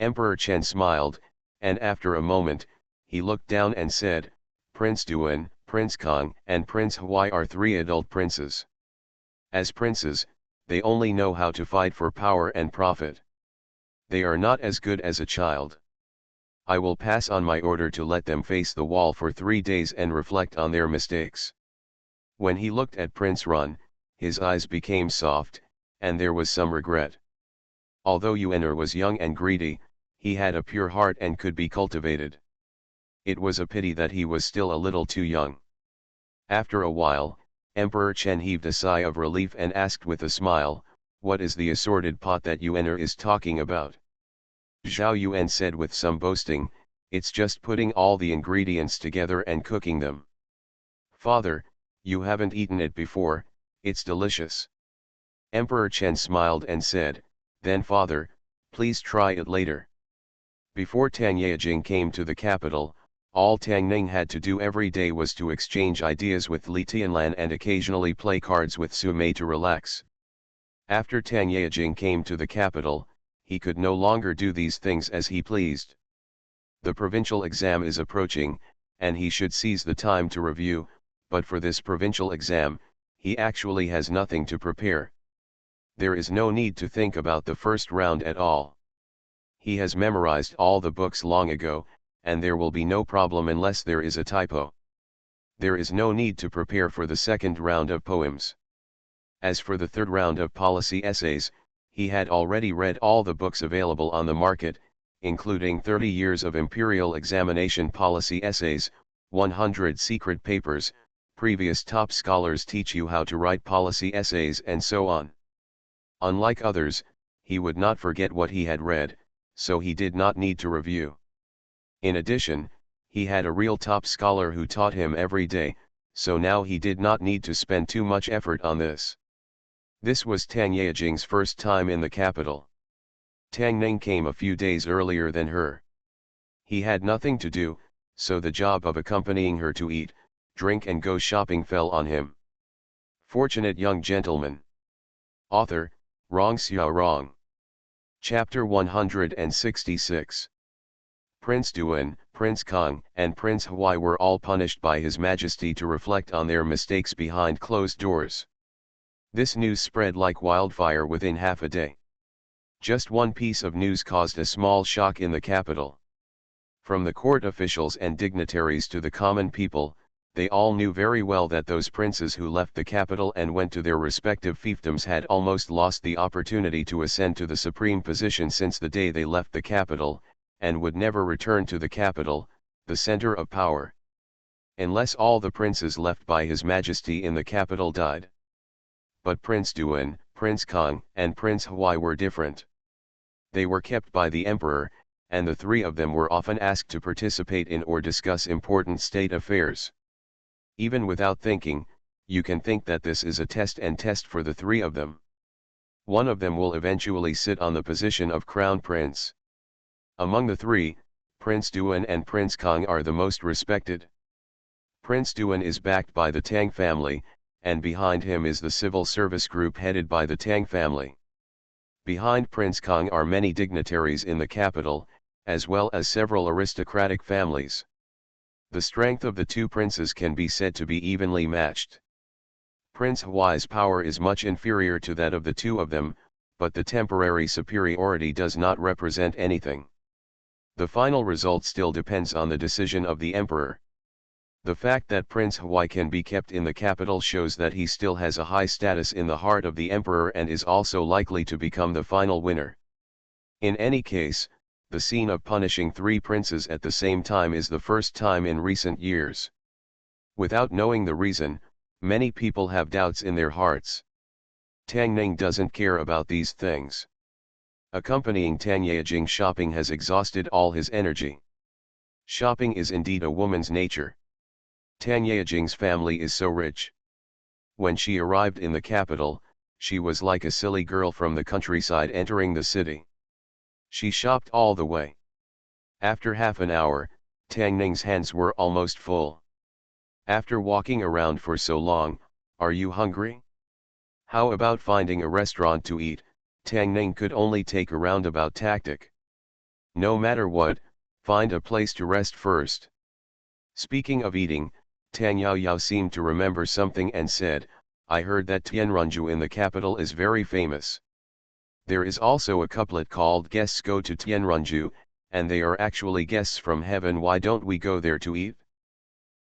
Emperor Chen smiled, and after a moment, he looked down and said, "Prince Duan, Prince Kong and Prince Huai are 3 adult princes. As princes, they only know how to fight for power and profit. They are not as good as a child. I will pass on my order to let them face the wall for 3 days and reflect on their mistakes." When he looked at Prince Run, his eyes became soft, and there was some regret. Although Yuan was young and greedy, he had a pure heart and could be cultivated. It was a pity that he was still a little too young. After a while, Emperor Chen heaved a sigh of relief and asked with a smile, "What is the assorted pot that Yuan is talking about?" Zhao Yuan said with some boasting, "It's just putting all the ingredients together and cooking them." "Father, you haven't eaten it before, it's delicious." Emperor Chen smiled and said, "Then father, please try it later." Before Tang Yejing came to the capital, all Tang Ning had to do every day was to exchange ideas with Li Tianlan and occasionally play cards with Su Mei to relax. After Tang Yejing came to the capital, he could no longer do these things as he pleased. The provincial exam is approaching, and he should seize the time to review, but for this provincial exam, he actually has nothing to prepare. There is no need to think about the first round at all. He has memorized all the books long ago, and there will be no problem unless there is a typo. There is no need to prepare for the second round of poems. As for the third round of policy essays, he had already read all the books available on the market, including 30 years of imperial examination policy essays, 100 secret papers, previous top scholars teach you how to write policy essays, and so on. Unlike others, he would not forget what he had read, so he did not need to review. In addition, he had a real top scholar who taught him every day, so now he did not need to spend too much effort on this. This was Tang Yejing's first time in the capital. Tang Ning came a few days earlier than her. He had nothing to do, so the job of accompanying her to eat, drink and go shopping fell on him. Fortunate young gentleman. Author, Rong Xiao Rong. Chapter 166. Prince Duan, Prince Kong, and Prince Huai were all punished by His Majesty to reflect on their mistakes behind closed doors. This news spread like wildfire within half a day. Just one piece of news caused a small shock in the capital. From the court officials and dignitaries to the common people, they all knew very well that those princes who left the capital and went to their respective fiefdoms had almost lost the opportunity to ascend to the supreme position since the day they left the capital, and would never return to the capital, the center of power. Unless all the princes left by His Majesty in the capital died. But Prince Duan, Prince Kong, and Prince Huai were different. They were kept by the emperor, and the three of them were often asked to participate in or discuss important state affairs. Even without thinking, you can think that this is a test for the three of them. One of them will eventually sit on the position of crown prince. Among the three, Prince Duan and Prince Kong are the most respected. Prince Duan is backed by the Tang family, and behind him is the civil service group headed by the Tang family. Behind Prince Kong are many dignitaries in the capital, as well as several aristocratic families. The strength of the two princes can be said to be evenly matched. Prince Huai's power is much inferior to that of the two of them, but the temporary superiority does not represent anything. The final result still depends on the decision of the emperor. The fact that Prince Huai can be kept in the capital shows that he still has a high status in the heart of the emperor and is also likely to become the final winner. In any case, the scene of punishing three princes at the same time is the first time in recent years. Without knowing the reason, many people have doubts in their hearts. Tang Ning doesn't care about these things. Accompanying Tang Yejing shopping has exhausted all his energy. Shopping is indeed a woman's nature. Tang Yejing's family is so rich. When she arrived in the capital, she was like a silly girl from the countryside entering the city. She shopped all the way. After half an hour, Tang Ning's hands were almost full. After walking around for so long, are you hungry? How about finding a restaurant to eat? Tang Ning could only take a roundabout tactic. No matter what, find a place to rest first. Speaking of eating, Tang Yao seemed to remember something and said, I heard that Tianrunju in the capital is very famous. There is also a couplet called Guests Go to Tianrunju, and they are actually guests from heaven. Why don't we go there to eat?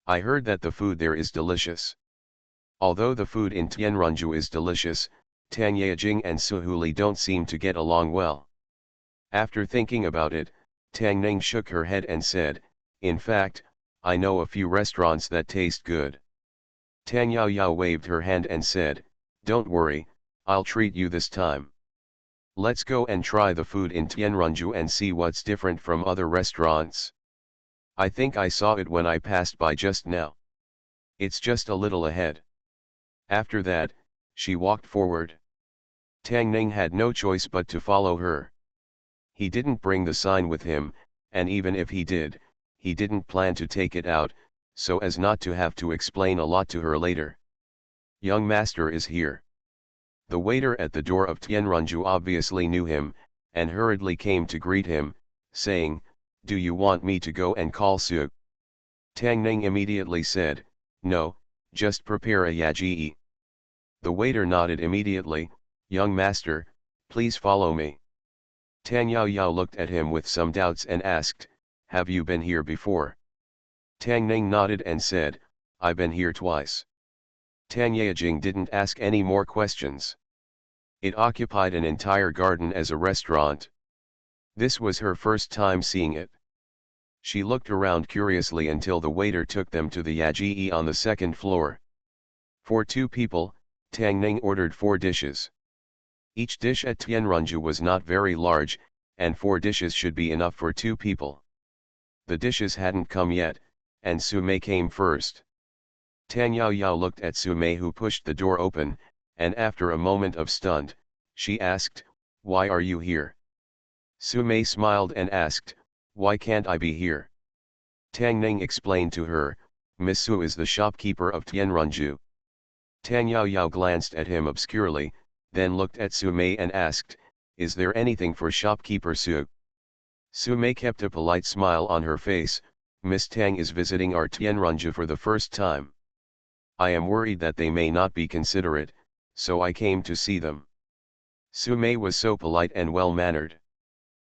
I heard that the food there is delicious. Although the food in Tianrunju is delicious, Tang Yejing and Suhuli don't seem to get along well. After thinking about it, Tang Ning shook her head and said, in fact, I know a few restaurants that taste good. Tang Yao waved her hand and said, don't worry, I'll treat you this time. Let's go and try the food in Tianrunju and see what's different from other restaurants. I think I saw it when I passed by just now. It's just a little ahead. After that, she walked forward. Tang Ning had no choice but to follow her. He didn't bring the sign with him, and even if he did, he didn't plan to take it out, so as not to have to explain a lot to her later. Young master is here. The waiter at the door of Tianrunju obviously knew him, and hurriedly came to greet him, saying, "Do you want me to go and call Su?" Tang Ning immediately said, "No, just prepare a yaji." The waiter nodded immediately, "Young master, please follow me." Tang Yao Yao looked at him with some doubts and asked, "Have you been here before?" Tang Ning nodded and said, "I've been here twice." Tang Yajing didn't ask any more questions. It occupied an entire garden as a restaurant. This was her first time seeing it. She looked around curiously until the waiter took them to the yaji on the second floor. For 2 people, Tang Ning ordered 4 dishes. Each dish at Tianrunju was not very large, and 4 dishes should be enough for 2 people. The dishes hadn't come yet, and Su Mei came first. Tang Yao Yao looked at Su Mei, who pushed the door open, and after a moment of stunned, she asked, "Why are you here?" Su Mei smiled and asked, "Why can't I be here?" Tang Ning explained to her, "Miss Su is the shopkeeper of Tianrunju." Tang Yao Yao glanced at him obscurely, then looked at Su Mei and asked, "Is there anything for shopkeeper Su?" Su Mei kept a polite smile on her face, "Miss Tang is visiting our Tianrunju for the first time. I am worried that they may not be considerate, so I came to see them." Su Mei was so polite and well-mannered.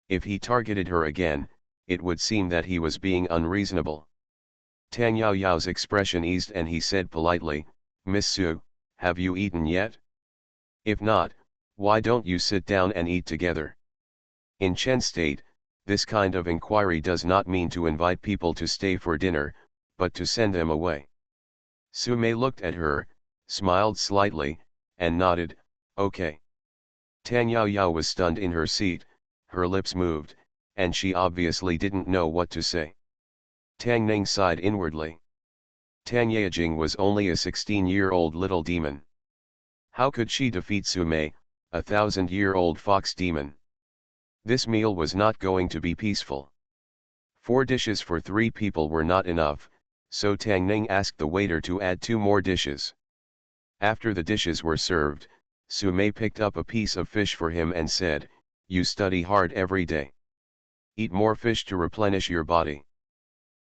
If he targeted her again, it would seem that he was being unreasonable. Tang Yao Yao's expression eased and he said politely, "Miss Su, have you eaten yet? If not, why don't you sit down and eat together?" In Chen State, this kind of inquiry does not mean to invite people to stay for dinner, but to send them away. Su Mei looked at her, smiled slightly, and nodded, "Okay." Tang Yao Yao was stunned in her seat, her lips moved, and she obviously didn't know what to say. Tang Ning sighed inwardly. Tang Yajing was only a 16-year-old little demon. How could she defeat Su Mei, a 1,000-year-old fox demon? This meal was not going to be peaceful. 4 dishes for 3 people were not enough, so Tang Ning asked the waiter to add 2 more dishes. After the dishes were served, Su Mei picked up a piece of fish for him and said, "You study hard every day. Eat more fish to replenish your body."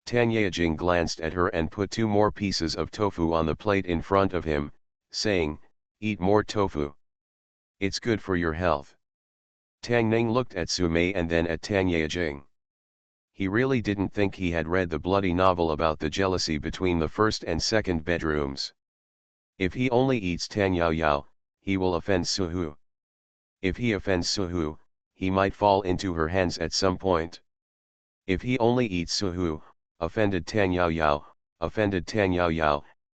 Tang Yajing glanced at her and put 2 more pieces of tofu on the plate in front of him, saying, "Eat more tofu. It's good for your health." Tang Ning looked at Su Mei and then at Tang Yajing. He really didn't think he had read the bloody novel about the jealousy between the first and second bedrooms. If he only eats Tang Yao Yao, he will offend Su Hu. If he offends Su Hu, he might fall into her hands at some point. If he only eats Su Hu, offended Tang Yao Yao,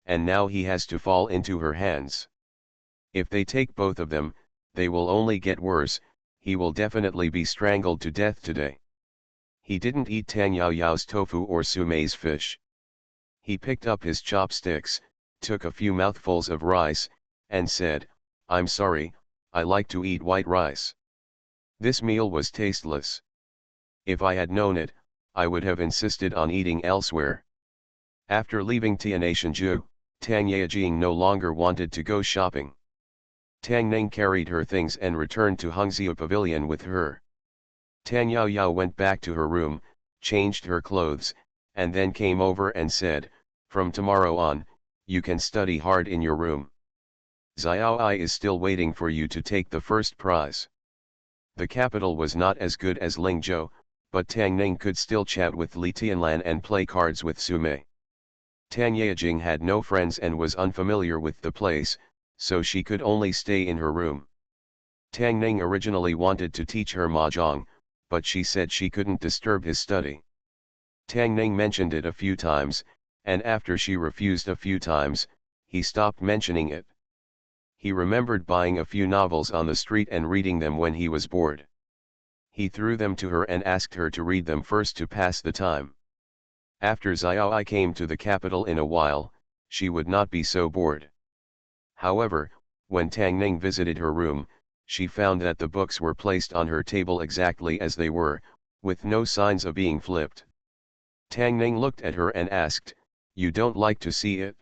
and now he has to fall into her hands. If they take both of them, they will only get worse. He will definitely be strangled to death today. He didn't eat Tang Yao Yao's tofu or Su Mei's fish. He picked up his chopsticks, took a few mouthfuls of rice, and said, "I'm sorry, I like to eat white rice." This meal was tasteless. If I had known it, I would have insisted on eating elsewhere. After leaving Tianashanju, Tang Yajing no longer wanted to go shopping. Tang Ning carried her things and returned to Hongxiu Pavilion with her. Tang Yao Yao went back to her room, changed her clothes, and then came over and said, "From tomorrow on, you can study hard in your room. Xiao Ai is still waiting for you to take the first prize." The capital was not as good as Lingzhou, but Tang Ning could still chat with Li Tianlan and play cards with Su Mei. Tang Yajing had no friends and was unfamiliar with the place, so she could only stay in her room. Tang Ning originally wanted to teach her mahjong, but she said she couldn't disturb his study. Tang Ning mentioned it a few times, and after she refused a few times, he stopped mentioning it. He remembered buying a few novels on the street and reading them when he was bored. He threw them to her and asked her to read them first to pass the time. After Xiao Ai came to the capital in a while, she would not be so bored. However, when Tang Ning visited her room, she found that the books were placed on her table exactly as they were, with no signs of being flipped. Tang Ning looked at her and asked, "You don't like to see it?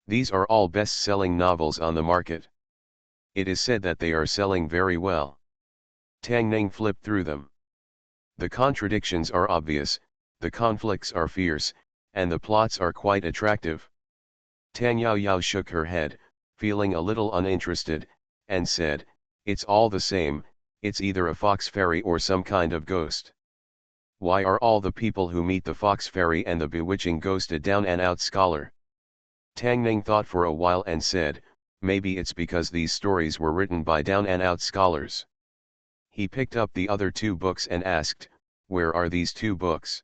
These are all best-selling novels on the market." It is said that they are selling very well. Tang Ning flipped through them. The contradictions are obvious, the conflicts are fierce, and the plots are quite attractive. Tang Yao Yao shook her head, feeling a little uninterested, and said, "It's all the same, it's either a fox fairy or some kind of ghost. Why are all the people who meet the fox fairy and the bewitching ghost a down and out scholar?" Tang Ning thought for a while and said, "Maybe it's because these stories were written by down and out scholars." He picked up the other two books and asked, "Where are these two books?"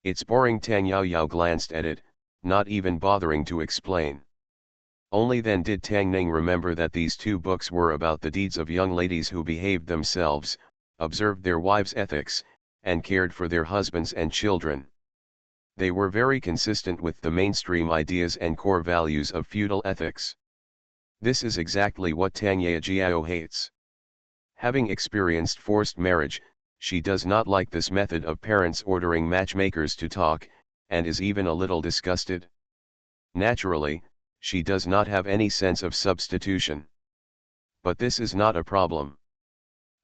"It's boring." Tang Yao Yao glanced at it, not even bothering to explain. Only then did Tang Ning remember that these two books were about the deeds of young ladies who behaved themselves, observed their wives' ethics, and cared for their husbands and children. They were very consistent with the mainstream ideas and core values of feudal ethics. This is exactly what Tang Yajiao hates. Having experienced forced marriage, she does not like this method of parents ordering matchmakers to talk, and is even a little disgusted. Naturally, she does not have any sense of substitution. But this is not a problem.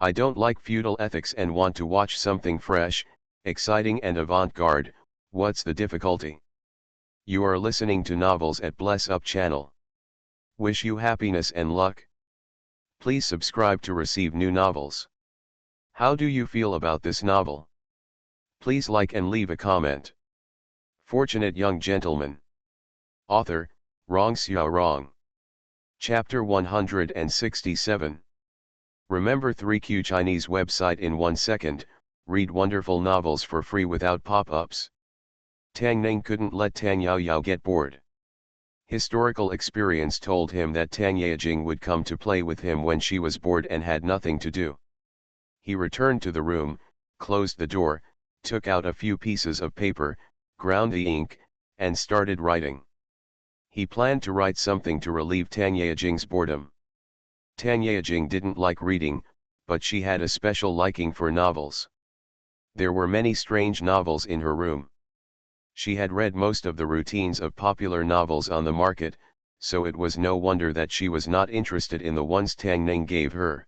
"I don't like feudal ethics and want to watch something fresh, exciting and avant-garde. What's the difficulty?" You are listening to Novels at Bless Up channel. Wish you happiness and luck. Please subscribe to receive new novels. How do you feel about this novel? Please like and leave a comment. Fortunate Young Gentleman. Author, Rong Xiaorong. Chapter 167. Remember 3Q Chinese website in 1 second, read wonderful novels for free without pop-ups. Tang Ning couldn't let Tang Yao Yao get bored. Historical experience told him that Tang Yajing would come to play with him when she was bored and had nothing to do. He returned to the room, closed the door, took out a few pieces of paper, ground the ink, and started writing. He planned to write something to relieve Tang Yajing's boredom. Tang Yajing didn't like reading, but she had a special liking for novels. There were many strange novels in her room. She had read most of the routines of popular novels on the market, so it was no wonder that she was not interested in the ones Tang Ning gave her.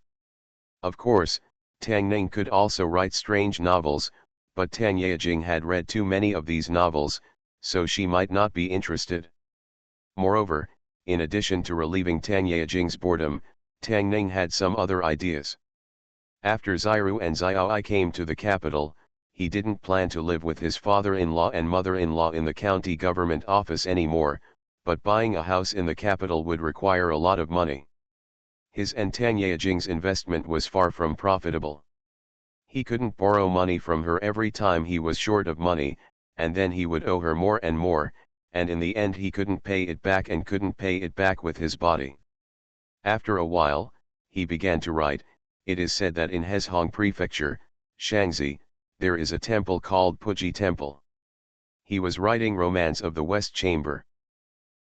Of course, Tang Ning could also write strange novels, but Tang Yajing had read too many of these novels, so she might not be interested. Moreover, in addition to relieving Tang Yajing's boredom, Tang Ning had some other ideas. After Xiru and Xiaoi came to the capital, he didn't plan to live with his father-in-law and mother-in-law in the county government office anymore, but buying a house in the capital would require a lot of money. His and Tang Yajing's investment was far from profitable. He couldn't borrow money from her every time he was short of money, and then he would owe her more and more, and in the end he couldn't pay it back and couldn't pay it back with his body. After a while, he began to write. It is said that in Hezhong Prefecture, Shaanxi, there is a temple called Puji Temple. He was writing Romance of the West Chamber.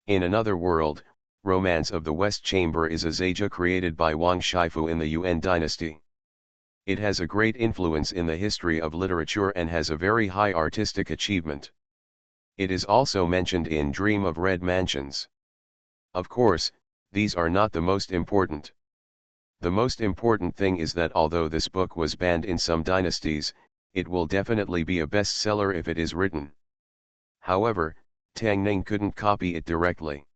In another world, Romance of the West Chamber is a zhezhe created by Wang Shifu in the Yuan dynasty. It has a great influence in the history of literature and has a very high artistic achievement. It is also mentioned in Dream of Red Mansions. Of course, these are not the most important. The most important thing is that although this book was banned in some dynasties, it will definitely be a bestseller if it is written. However, Tang Ning couldn't copy it directly.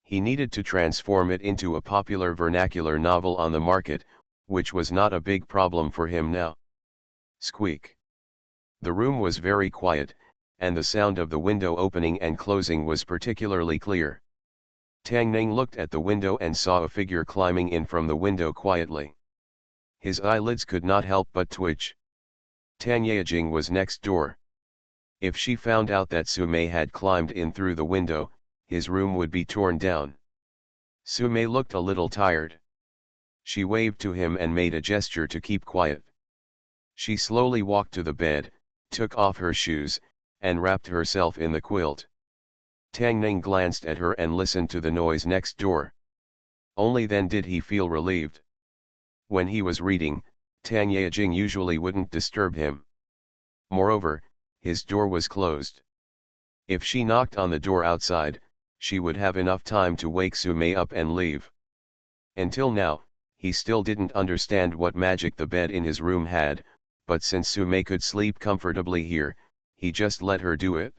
He needed to transform it into a popular vernacular novel on the market, which was not a big problem for him now. Squeak. The room was very quiet, and the sound of the window opening and closing was particularly clear. Tang Ning looked at the window and saw a figure climbing in from the window quietly. His eyelids could not help but twitch. Tang Yajing was next door. If she found out that Sumei had climbed in through the window, his room would be torn down. Sumei looked a little tired. She waved to him and made a gesture to keep quiet. She slowly walked to the bed, took off her shoes, and wrapped herself in the quilt. Tang Ning glanced at her and listened to the noise next door. Only then did he feel relieved. When he was reading, Tang Yajing usually wouldn't disturb him. Moreover, his door was closed. If she knocked on the door outside, she would have enough time to wake Sumei up and leave. Until now, he still didn't understand what magic the bed in his room had, but since Su-mei could sleep comfortably here, he just let her do it.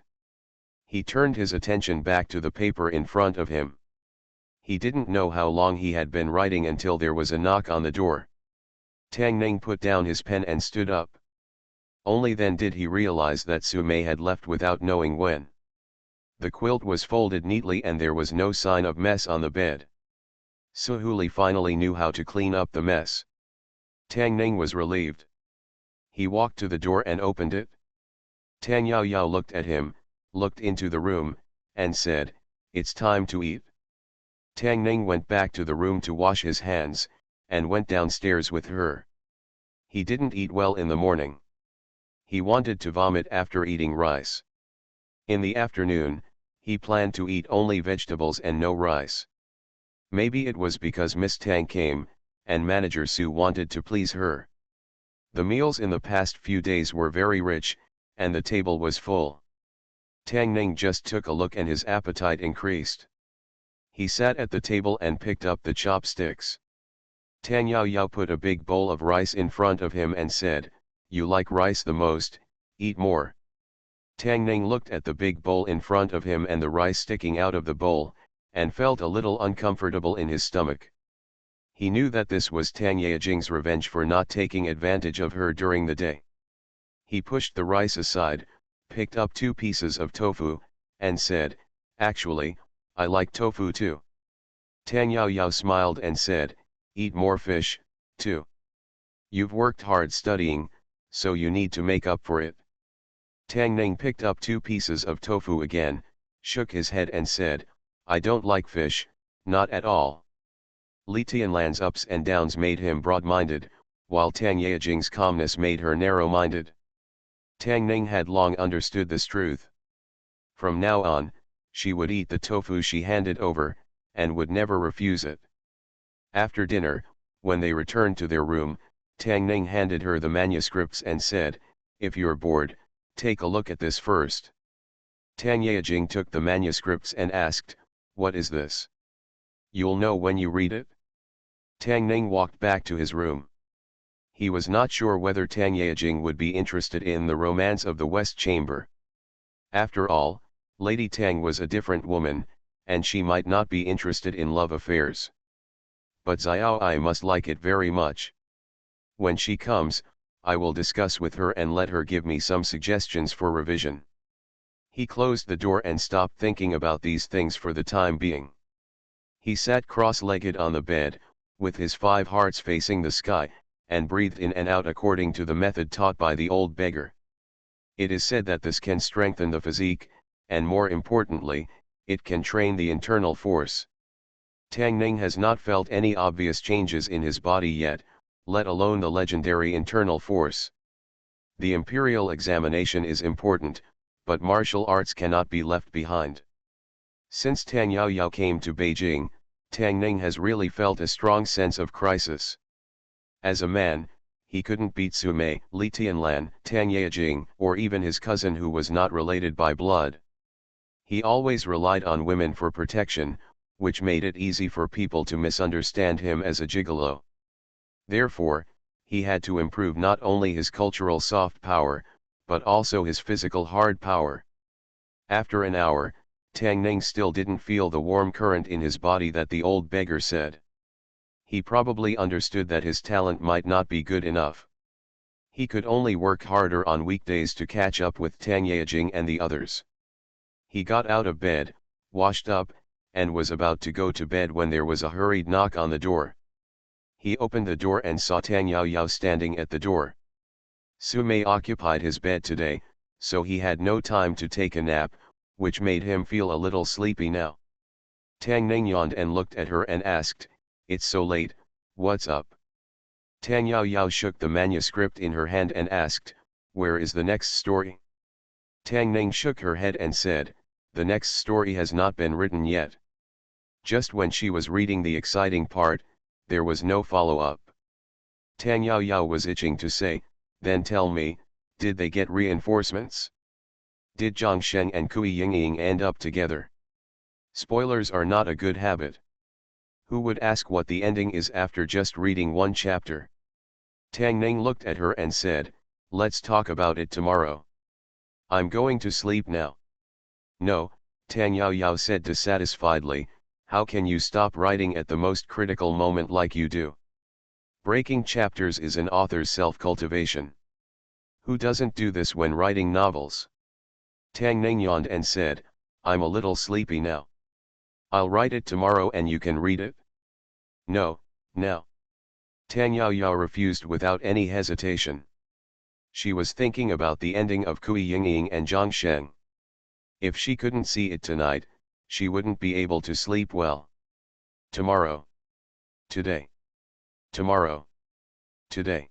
He turned his attention back to the paper in front of him. He didn't know how long he had been writing until there was a knock on the door. Tang Ning put down his pen and stood up. Only then did he realize that Su-mei had left without knowing when. The quilt was folded neatly and there was no sign of mess on the bed. Suhuli finally knew how to clean up the mess. Tang Ning was relieved. He walked to the door and opened it. Tang Yao Yao looked at him, looked into the room, and said, "It's time to eat." Tang Ning went back to the room to wash his hands, and went downstairs with her. He didn't eat well in the morning. He wanted to vomit after eating rice. In the afternoon, he planned to eat only vegetables and no rice. Maybe it was because Miss Tang came, and Manager Su wanted to please her. The meals in the past few days were very rich, and the table was full. Tang Ning just took a look and his appetite increased. He sat at the table and picked up the chopsticks. Tang Yao Yao put a big bowl of rice in front of him and said, "You like rice the most, eat more." Tang Ning looked at the big bowl in front of him and the rice sticking out of the bowl, and felt a little uncomfortable in his stomach. He knew that this was Tang Yejing's revenge for not taking advantage of her during the day. He pushed the rice aside, picked up 2 pieces of tofu, and said, "Actually, I like tofu too." Tang Yao Yao smiled and said, "Eat more fish, too. You've worked hard studying, so you need to make up for it." Tang Ning picked up 2 pieces of tofu again, shook his head and said, "I don't like fish, not at all." Li Tianlan's ups and downs made him broad-minded, while Tang Yejing's calmness made her narrow-minded. Tang Ning had long understood this truth. From now on, she would eat the tofu she handed over, and would never refuse it. After dinner, when they returned to their room, Tang Ning handed her the manuscripts and said, "If you're bored, take a look at this first." Tang Yejing took the manuscripts and asked, "What is this?" "You'll know when you read it." Tang Ning walked back to his room. He was not sure whether Tang Yejing would be interested in the romance of the West Chamber. After all, Lady Tang was a different woman, and she might not be interested in love affairs. But Xiao I must like it very much. When she comes, I will discuss with her and let her give me some suggestions for revision. He closed the door and stopped thinking about these things for the time being. He sat cross-legged on the bed, with his 5 hearts facing the sky, and breathed in and out according to the method taught by the old beggar. It is said that this can strengthen the physique, and more importantly, it can train the internal force. Tang Ning has not felt any obvious changes in his body yet, let alone the legendary internal force. The imperial examination is important, but martial arts cannot be left behind. Since Tang Yao Yao came to Beijing, Tang Ning has really felt a strong sense of crisis. As a man, he couldn't beat Su-mei, Li Tianlan, Tang Yejing, or even his cousin who was not related by blood. He always relied on women for protection, which made it easy for people to misunderstand him as a gigolo. Therefore, he had to improve not only his cultural soft power, but also his physical hard power. After an hour, Tang Ning still didn't feel the warm current in his body that the old beggar said. He probably understood that his talent might not be good enough. He could only work harder on weekdays to catch up with Tang Yejing and the others. He got out of bed, washed up, and was about to go to bed when there was a hurried knock on the door. He opened the door and saw Tang Yao Yao standing at the door. Su-mei occupied his bed today, so he had no time to take a nap, which made him feel a little sleepy now. Tang Ning yawned and looked at her and asked, "It's so late, what's up?" Tang Yao Yao shook the manuscript in her hand and asked, "Where is the next story?" Tang Ning shook her head and said, "The next story has not been written yet." Just when she was reading the exciting part, there was no follow-up. Tang Yao Yao was itching to say, "Then tell me, did they get reinforcements? Did Zhang Sheng and Kui Yingying end up together?" Spoilers are not a good habit. Who would ask what the ending is after just reading one chapter? Tang Ning looked at her and said, let's talk about it tomorrow. I'm going to sleep now. No, Tang Yao Yao said dissatisfiedly, how can you stop writing at the most critical moment like you do? Breaking chapters is an author's self-cultivation. Who doesn't do this when writing novels? Tang Ning yawned and said, I'm a little sleepy now. I'll write it tomorrow and you can read it. No, now. Tang Yao Yao refused without any hesitation. She was thinking about the ending of Kui Yingying and Zhang Sheng. If she couldn't see it tonight, she wouldn't be able to sleep well. Tomorrow. Today. Tomorrow. Today.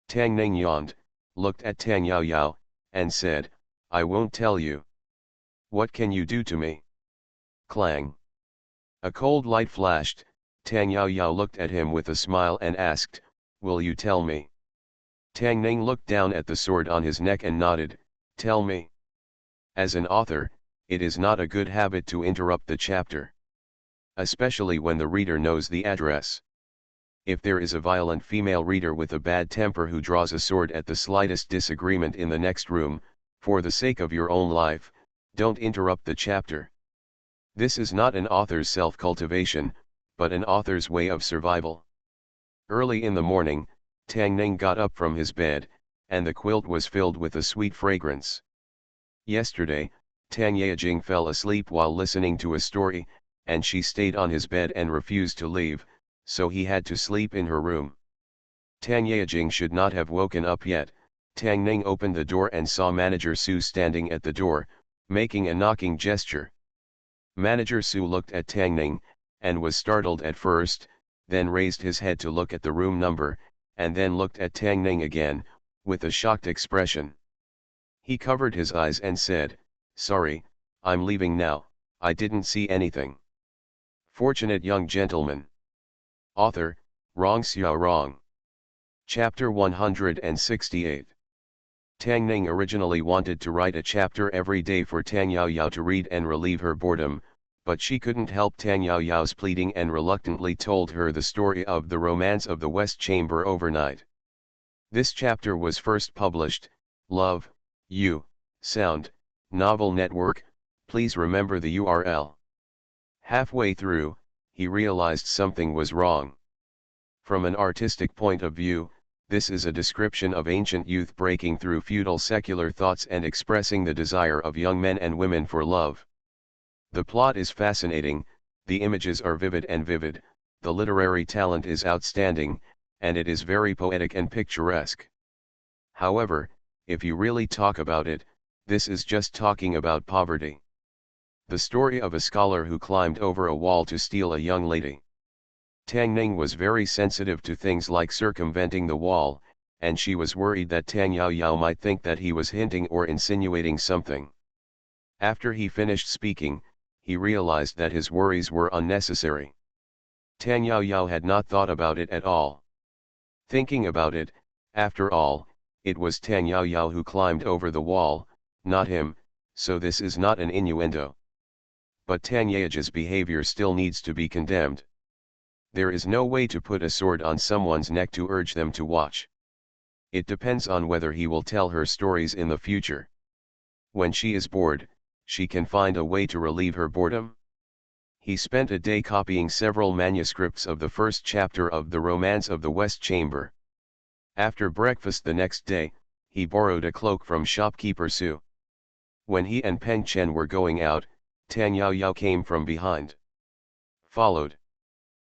Tang Ning yawned, looked at Tang Yao Yao, and said, I won't tell you. What can you do to me? Clang. A cold light flashed. Tang Yao Yao looked at him with a smile and asked, will you tell me? Tang Ning looked down at the sword on his neck and nodded, tell me. As an author, it is not a good habit to interrupt the chapter. Especially when the reader knows the address. If there is a violent female reader with a bad temper who draws a sword at the slightest disagreement in the next room, for the sake of your own life, don't interrupt the chapter. This is not an author's self-cultivation, but an author's way of survival. Early in the morning, Tang Ning got up from his bed, and the quilt was filled with a sweet fragrance. Yesterday, Tang Yejing fell asleep while listening to a story, and she stayed on his bed and refused to leave, so he had to sleep in her room. Tang Yejing should not have woken up yet. Tang Ning opened the door and saw Manager Su standing at the door, making a knocking gesture. Manager Su looked at Tang Ning, and was startled at first, then raised his head to look at the room number, and then looked at Tang Ning again, with a shocked expression. He covered his eyes and said, sorry, I'm leaving now, I didn't see anything. Fortunate young gentleman. Author, Rong Xiao Rong. Chapter 168. Tang Ning originally wanted to write a chapter every day for Tang Yao Yao to read and relieve her boredom, but she couldn't help Tang Yao Yao's pleading and reluctantly told her the story of the romance of the West Chamber overnight. This chapter was first published, Love, You, Sound, Novel Network, please remember the URL. Halfway through, he realized something was wrong. From an artistic point of view, this is a description of ancient youth breaking through feudal secular thoughts and expressing the desire of young men and women for love. The plot is fascinating, the images are vivid, the literary talent is outstanding, and it is very poetic and picturesque. However, if you really talk about it, this is just talking about poverty. The story of a scholar who climbed over a wall to steal a young lady. Tang Ning was very sensitive to things like circumventing the wall, and she was worried that Tang Yao Yao might think that he was hinting or insinuating something. After he finished speaking, he realized that his worries were unnecessary. Tang Yao Yao had not thought about it at all. Thinking about it, after all, it was Tang Yao Yao who climbed over the wall, not him, so this is not an innuendo. But Tang Yeji's behavior still needs to be condemned. There is no way to put a sword on someone's neck to urge them to watch. It depends on whether he will tell her stories in the future. When she is bored, she can find a way to relieve her boredom. He spent a day copying several manuscripts of the first chapter of The Romance of the West Chamber. After breakfast the next day, he borrowed a cloak from shopkeeper Su. When he and Peng Chen were going out, Tang Yao Yao came from behind. Followed.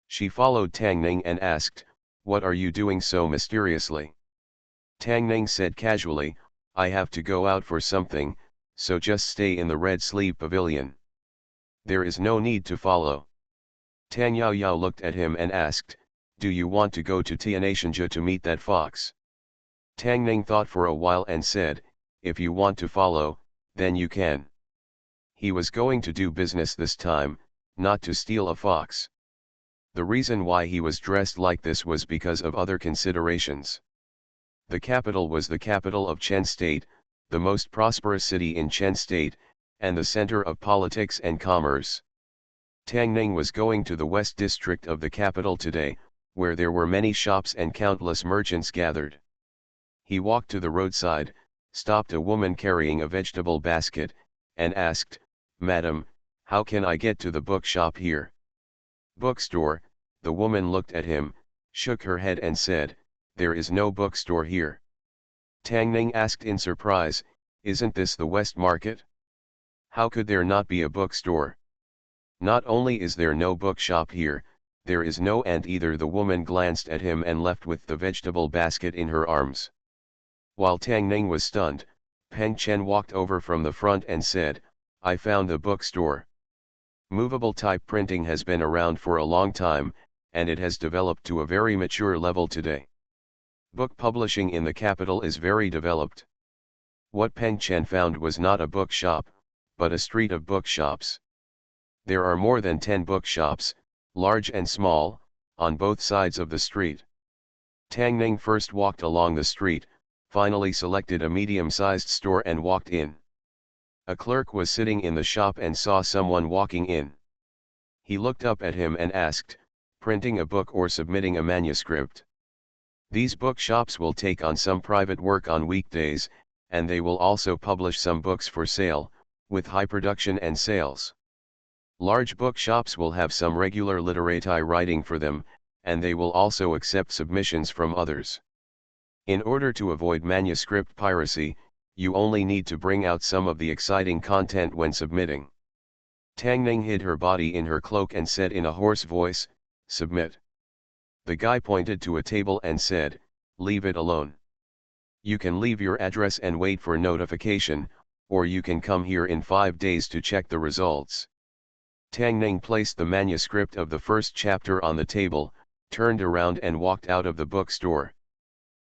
She followed Tang Ning and asked, what are you doing so mysteriously? Tang Ning said casually, I have to go out for something, so just stay in the Red Sleeve Pavilion. There is no need to follow. Tang Yao Yao looked at him and asked, do you want to go to Tianashanjia to meet that fox? Tang Ning thought for a while and said, if you want to follow, then you can. He was going to do business this time, not to steal a fox. The reason why he was dressed like this was because of other considerations. The capital was the capital of Chen State, the most prosperous city in Chen State, and the center of politics and commerce. Tang Ning was going to the west district of the capital today, where there were many shops and countless merchants gathered. He walked to the roadside, stopped a woman carrying a vegetable basket, and asked, "Madam, how can I get to the bookshop here?" "Bookstore," the woman looked at him, shook her head and said, "There is no bookstore here." Tang Ning asked in surprise, "Isn't this the West Market? How could there not be a bookstore?" "Not only is there no bookshop here, there is no and either." The woman glanced at him and left with the vegetable basket in her arms. While Tang Ning was stunned, Peng Chen walked over from the front and said, "I found the bookstore." Movable type printing has been around for a long time, and it has developed to a very mature level today. Book publishing in the capital is very developed. What Peng Chen found was not a bookshop, but a street of bookshops. There are more than 10 bookshops, large and small, on both sides of the street. Tang Ning first walked along the street, finally selected a medium-sized store and walked in. A clerk was sitting in the shop and saw someone walking in. He looked up at him and asked, "Printing a book or submitting a manuscript?" "These bookshops will take on some private work on weekdays, and they will also publish some books for sale, with high production and sales. Large bookshops will have some regular literati writing for them, and they will also accept submissions from others. In order to avoid manuscript piracy, you only need to bring out some of the exciting content when submitting." Tang Ning hid her body in her cloak and said in a hoarse voice, "Submit." The guy pointed to a table and said, "Leave it alone. You can leave your address and wait for notification, or you can come here in 5 days to check the results." Tang Ning placed the manuscript of the first chapter on the table, turned around and walked out of the bookstore.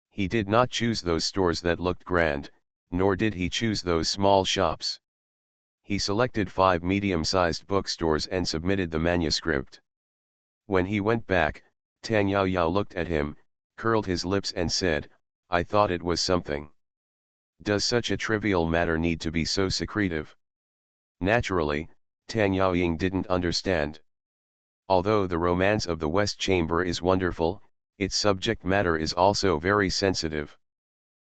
He did not choose those stores that looked grand, nor did he choose those small shops. He selected 5 medium-sized bookstores and submitted the manuscript. When he went back, Tang Yaoyao looked at him, curled his lips and said, "I thought it was something. Does such a trivial matter need to be so secretive?" Naturally, Tang Yaoying didn't understand. Although the romance of the West Chamber is wonderful, its subject matter is also very sensitive.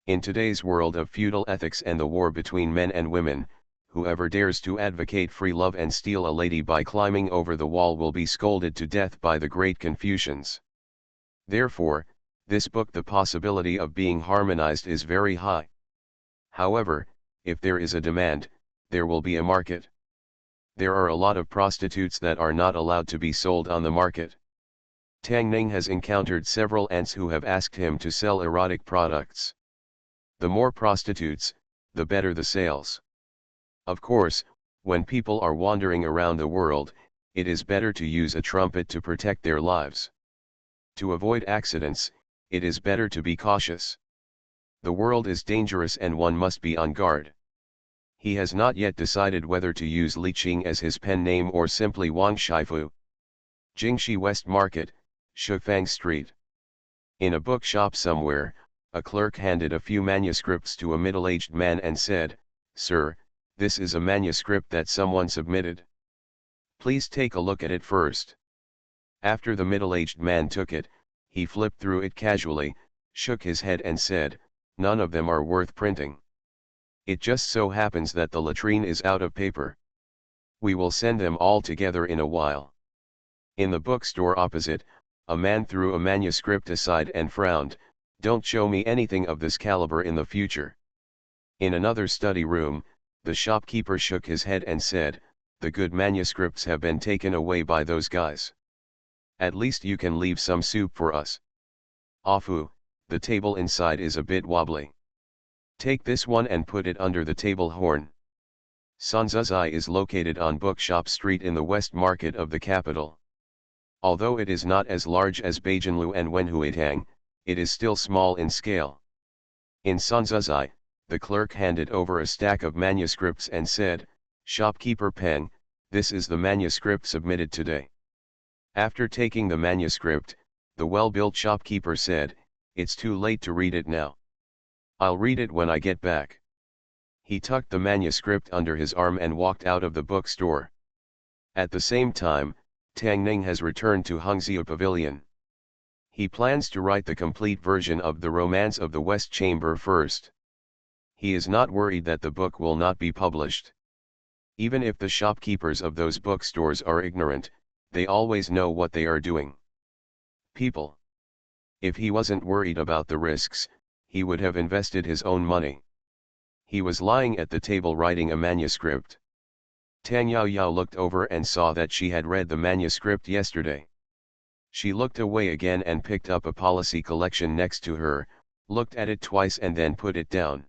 In today's world of feudal ethics and the war between men and women, whoever dares to advocate free love and steal a lady by climbing over the wall will be scolded to death by the great Confucians. Therefore, this book, the possibility of being harmonized is very high. However, if there is a demand, there will be a market. There are a lot of prostitutes that are not allowed to be sold on the market. Tang Ning has encountered several aunts who have asked him to sell erotic products. The more prostitutes, the better the sales. Of course, when people are wandering around the world, it is better to use a trumpet to protect their lives. To avoid accidents, it is better to be cautious. The world is dangerous and one must be on guard. He has not yet decided whether to use Li Qing as his pen name or simply Wang Shifu. Jingxi West Market, Shufang Street. In a bookshop somewhere, a clerk handed a few manuscripts to a middle-aged man and said, "Sir, this is a manuscript that someone submitted. Please take a look at it first." After the middle-aged man took it, he flipped through it casually, shook his head and said, "None of them are worth printing. It just so happens that the latrine is out of paper. We will send them all together in a while." In the bookstore opposite, a man threw a manuscript aside and frowned, "Don't show me anything of this caliber in the future." In another study room, the shopkeeper shook his head and said, "The good manuscripts have been taken away by those guys. At least you can leave some soup for us. Afu, the table inside is a bit wobbly. Take this one and put it under the table horn." Sanzuzai is located on Bookshop Street in the West Market of the capital. Although it is not as large as Beijianlu and Wenhuitang, it is still small in scale. In Sanzuzai, the clerk handed over a stack of manuscripts and said, "Shopkeeper Peng, this is the manuscript submitted today." After taking the manuscript, the well-built shopkeeper said, "It's too late to read it now. I'll read it when I get back." He tucked the manuscript under his arm and walked out of the bookstore. At the same time, Tang Ning has returned to Hangzhou Pavilion. He plans to write the complete version of The Romance of the West Chamber first. He is not worried that the book will not be published. Even if the shopkeepers of those bookstores are ignorant, they always know what they are doing. People. If he wasn't worried about the risks, he would have invested his own money. He was lying at the table writing a manuscript. Tang Yaoyao looked over and saw that she had read the manuscript yesterday. She looked away again and picked up a policy collection next to her, looked at it twice and then put it down.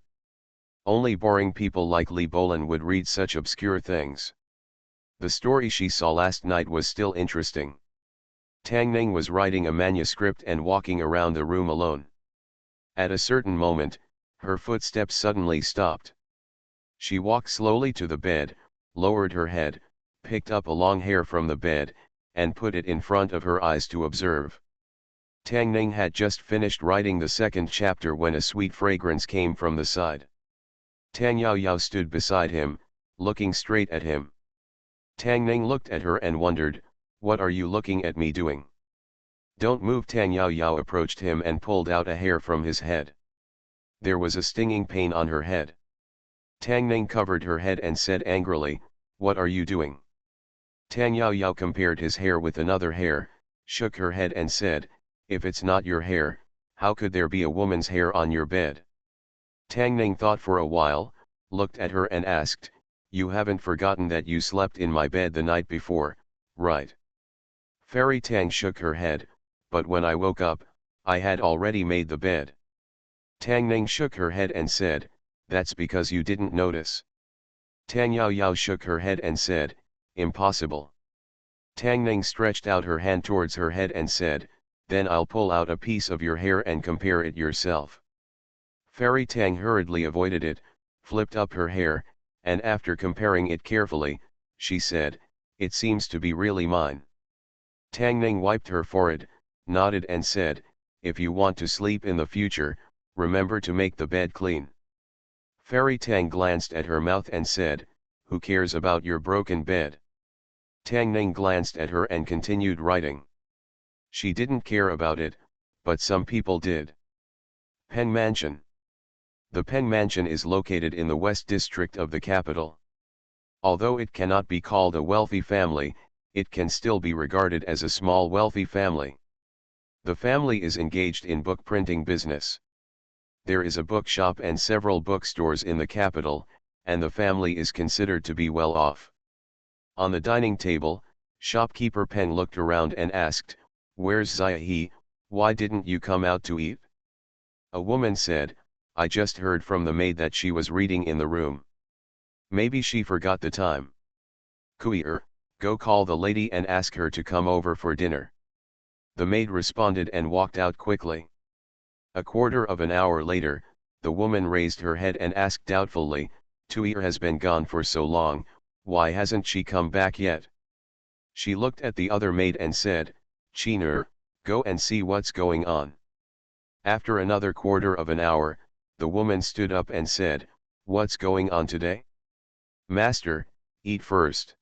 Only boring people like Li Bolan would read such obscure things. The story she saw last night was still interesting. Tang Ning was writing a manuscript and walking around the room alone. At a certain moment, her footsteps suddenly stopped. She walked slowly to the bed, lowered her head, picked up a long hair from the bed, and put it in front of her eyes to observe. Tang Ning had just finished writing the second chapter when a sweet fragrance came from the side. Tang Yaoyao stood beside him, looking straight at him. Tang Ning looked at her and wondered, "What are you looking at me doing?" "Don't move." Tang Yaoyao approached him and pulled out a hair from his head. There was a stinging pain on her head. Tang Ning covered her head and said angrily, "What are you doing?" Tang Yaoyao compared his hair with another hair, shook her head and said, "If it's not your hair, how could there be a woman's hair on your bed?" Tang Ning thought for a while, looked at her and asked, "You haven't forgotten that you slept in my bed the night before, right?" Fairy Tang shook her head, "But when I woke up, I had already made the bed." Tang Ning shook her head and said, "That's because you didn't notice." Tang Yaoyao shook her head and said, "Impossible." Tang Ning stretched out her hand towards her head and said, "Then I'll pull out a piece of your hair and compare it yourself." Fairy Tang hurriedly avoided it, flipped up her hair, and after comparing it carefully, she said, "It seems to be really mine." Tang Ning wiped her forehead, nodded and said, "If you want to sleep in the future, remember to make the bed clean." Fairy Tang glanced at her mouth and said, "Who cares about your broken bed?" Tang Ning glanced at her and continued writing. She didn't care about it, but some people did. Peng Mansion. The Peng Mansion is located in the west district of the capital. Although it cannot be called a wealthy family, it can still be regarded as a small wealthy family. The family is engaged in book printing business. There is a bookshop and several bookstores in the capital, and the family is considered to be well off. On the dining table, shopkeeper Peng looked around and asked, "Where's Ziahe? Why didn't you come out to eat?" A woman said, "I just heard from the maid that she was reading in the room. Maybe she forgot the time." "Kui'er, go call the lady and ask her to come over for dinner." The maid responded and walked out quickly. A quarter of an hour later, the woman raised her head and asked doubtfully, "Tuir has been gone for so long, why hasn't she come back yet?" She looked at the other maid and said, "Chiner, go and see what's going on." After another quarter of an hour, the woman stood up and said, "What's going on today?" "Master, eat first.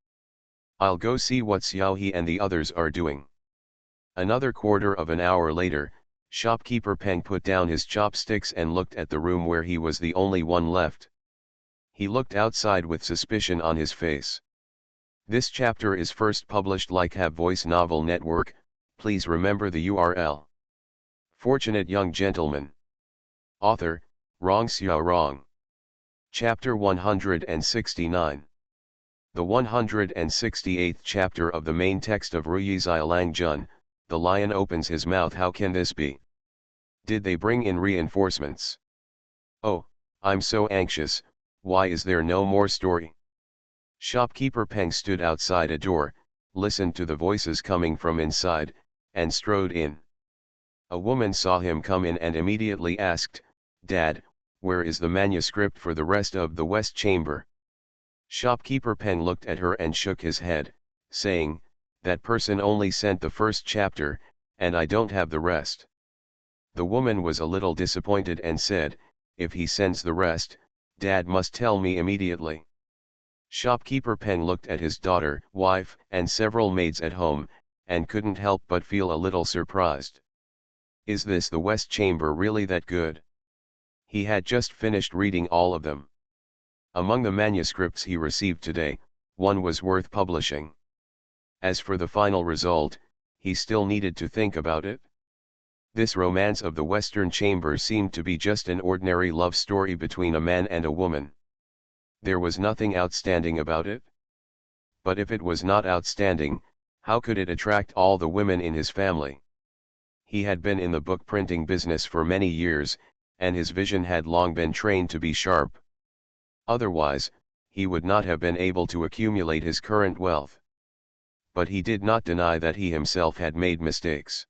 I'll go see what Xiaohe and the others are doing." Another quarter of an hour later, shopkeeper Peng put down his chopsticks and looked at the room where he was the only one left. He looked outside with suspicion on his face. This chapter is first published like Have Voice Novel Network. Please remember the URL. Fortunate Young Gentleman. Author, Rong Xiao Rong. Chapter 169. The 168th chapter of the main text of Ruyi Xiaolang Jun. The lion opens his mouth. How can this be? Did they bring in reinforcements? Oh, I'm so anxious. Why is there no more story? Shopkeeper Peng stood outside a door, listened to the voices coming from inside, and strode in. A woman saw him come in and immediately asked, "Dad, where is the manuscript for the rest of the West Chamber?" Shopkeeper Peng looked at her and shook his head, saying, "That person only sent the first chapter, and I don't have the rest." The woman was a little disappointed and said, "If he sends the rest, Dad must tell me immediately." Shopkeeper Peng looked at his daughter, wife, and several maids at home, and couldn't help but feel a little surprised. Is this the West Chamber really that good? He had just finished reading all of them. Among the manuscripts he received today, one was worth publishing. As for the final result, he still needed to think about it. This romance of the Western Chamber seemed to be just an ordinary love story between a man and a woman. There was nothing outstanding about it. But if it was not outstanding, how could it attract all the women in his family? He had been in the book printing business for many years, and his vision had long been trained to be sharp. Otherwise, he would not have been able to accumulate his current wealth. But he did not deny that he himself had made mistakes.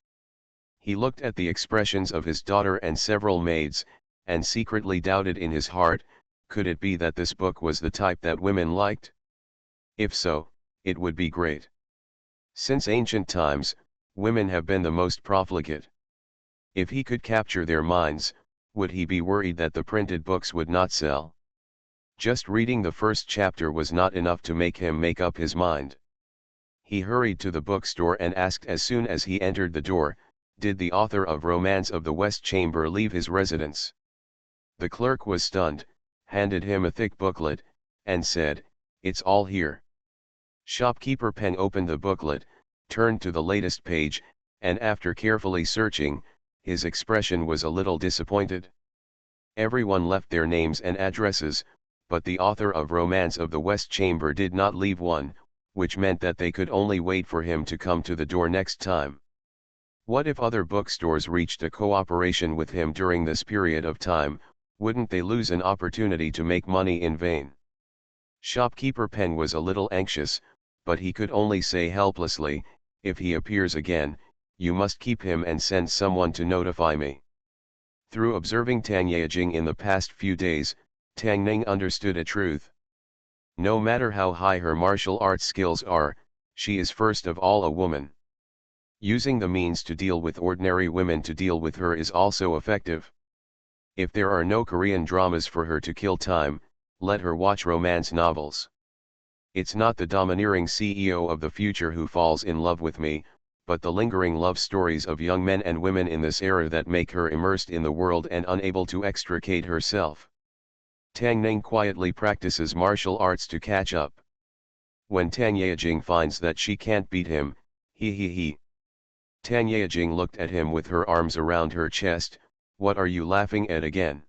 He looked at the expressions of his daughter and several maids, and secretly doubted in his heart, could it be that this book was the type that women liked? If so, it would be great. Since ancient times, women have been the most profligate. If he could capture their minds, would he be worried that the printed books would not sell? Just reading the first chapter was not enough to make him make up his mind. He hurried to the bookstore and asked as soon as he entered the door, did the author of Romance of the West Chamber leave his residence? The clerk was stunned, handed him a thick booklet, and said, "It's all here." Shopkeeper Peng opened the booklet, turned to the latest page, and after carefully searching, his expression was a little disappointed. Everyone left their names and addresses, but the author of Romance of the West Chamber did not leave one, which meant that they could only wait for him to come to the door next time. What if other bookstores reached a cooperation with him during this period of time? Wouldn't they lose an opportunity to make money in vain? Shopkeeper Peng was a little anxious, but he could only say helplessly, if he appears again, you must keep him and send someone to notify me. Through observing Tang Yejing in the past few days, Tang Ning understood a truth. No matter how high her martial arts skills are, she is first of all a woman. Using the means to deal with ordinary women to deal with her is also effective. If there are no Korean dramas for her to kill time, let her watch romance novels. It's not the domineering CEO of the future who falls in love with me, but the lingering love stories of young men and women in this era that make her immersed in the world and unable to extricate herself. Tang Ning quietly practices martial arts to catch up. When Tang Yejing finds that she can't beat him, he. Tang Yejing looked at him with her arms around her chest. What are you laughing at again?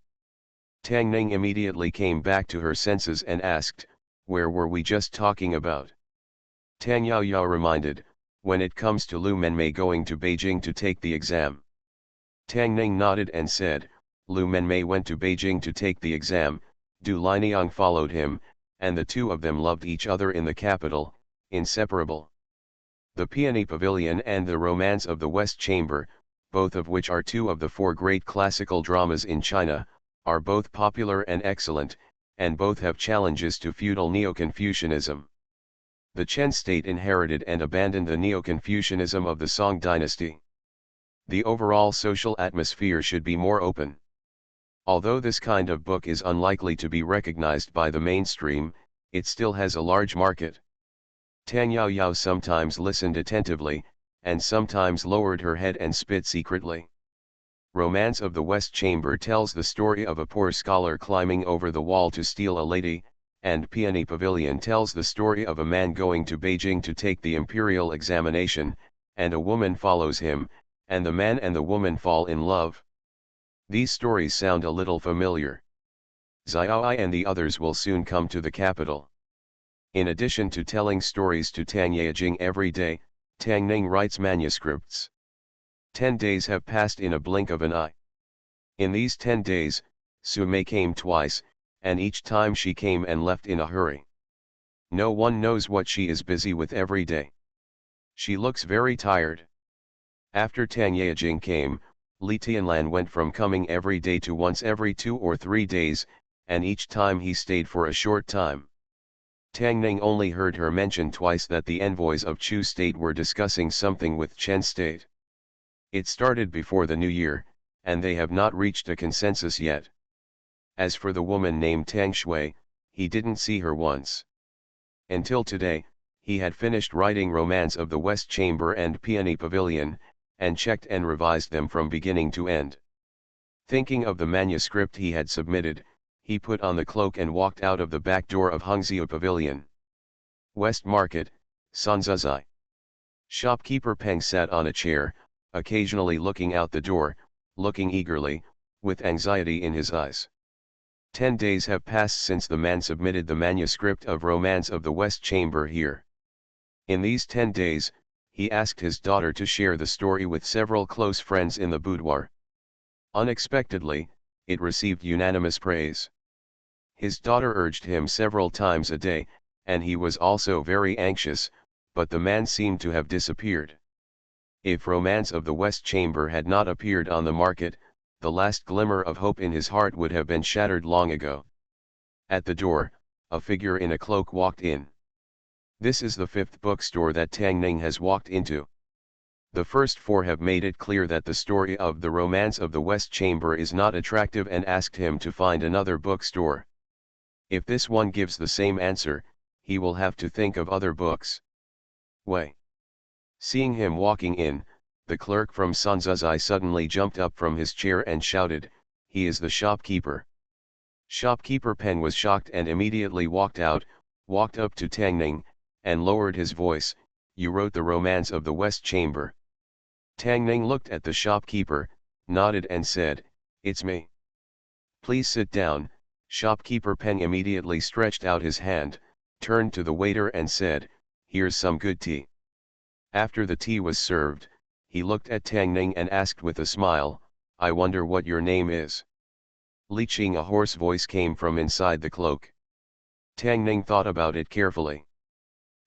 Tang Ning immediately came back to her senses and asked, where were we just talking about? Tang Yao reminded, when it comes to Lu Menmei going to Beijing to take the exam. Tang Ning nodded and said, Lu Menmei went to Beijing to take the exam, Du Liniang followed him, and the two of them loved each other in the capital, inseparable. The Peony Pavilion and the Romance of the West Chamber, both of which are two of the four great classical dramas in China, are both popular and excellent, and both have challenges to feudal Neo-Confucianism. The Chen state inherited and abandoned the Neo-Confucianism of the Song dynasty. The overall social atmosphere should be more open. Although this kind of book is unlikely to be recognized by the mainstream, it still has a large market. Tang Yao sometimes listened attentively, and sometimes lowered her head and spit secretly. Romance of the West Chamber tells the story of a poor scholar climbing over the wall to steal a lady, and Peony Pavilion tells the story of a man going to Beijing to take the imperial examination, and a woman follows him, and the man and the woman fall in love. These stories sound a little familiar. Xiaoi and the others will soon come to the capital. In addition to telling stories to Tang Yejing every day, Tang Ning writes manuscripts. 10 days have passed in a blink of an eye. In these 10 days, Su Mei came twice, and each time she came and left in a hurry. No one knows what she is busy with every day. She looks very tired. After Tang Yejing came, Li Tianlan went from coming every day to once every 2 or 3 days, and each time he stayed for a short time. Tang Ning only heard her mention twice that the envoys of Chu state were discussing something with Chen state. It started before the new year, and they have not reached a consensus yet. As for the woman named Tang Shui, he didn't see her once. Until today, he had finished writing Romance of the West Chamber and Peony Pavilion, and checked and revised them from beginning to end. Thinking of the manuscript he had submitted, he put on the cloak and walked out of the back door of Hungzhou Pavilion. West Market, Sanzuzai. Shopkeeper Peng sat on a chair, occasionally looking out the door, looking eagerly, with anxiety in his eyes. 10 days have passed since the man submitted the manuscript of Romance of the West Chamber here. In these 10 days, he asked his daughter to share the story with several close friends in the boudoir. Unexpectedly, it received unanimous praise. His daughter urged him several times a day, and he was also very anxious, but the man seemed to have disappeared. If Romance of the West Chamber had not appeared on the market, the last glimmer of hope in his heart would have been shattered long ago. At the door, a figure in a cloak walked in. This is the 5th bookstore that Tang Ning has walked into. The first 4 have made it clear that the story of the Romance of the West Chamber is not attractive and asked him to find another bookstore. If this one gives the same answer, he will have to think of other books. Wei. Seeing him walking in, the clerk from Sanzuzai suddenly jumped up from his chair and shouted, "He is the shopkeeper." Shopkeeper Peng was shocked and immediately walked out, walked up to Tang Ning, and lowered his voice, "You wrote the Romance of the West Chamber." Tang Ning looked at the shopkeeper, nodded and said, "It's me." "Please sit down." Shopkeeper Peng immediately stretched out his hand, turned to the waiter and said, "Here's some good tea." After the tea was served, he looked at Tang Ning and asked with a smile, "I wonder what your name is." Li Qing, a hoarse voice came from inside the cloak. Tang Ning thought about it carefully.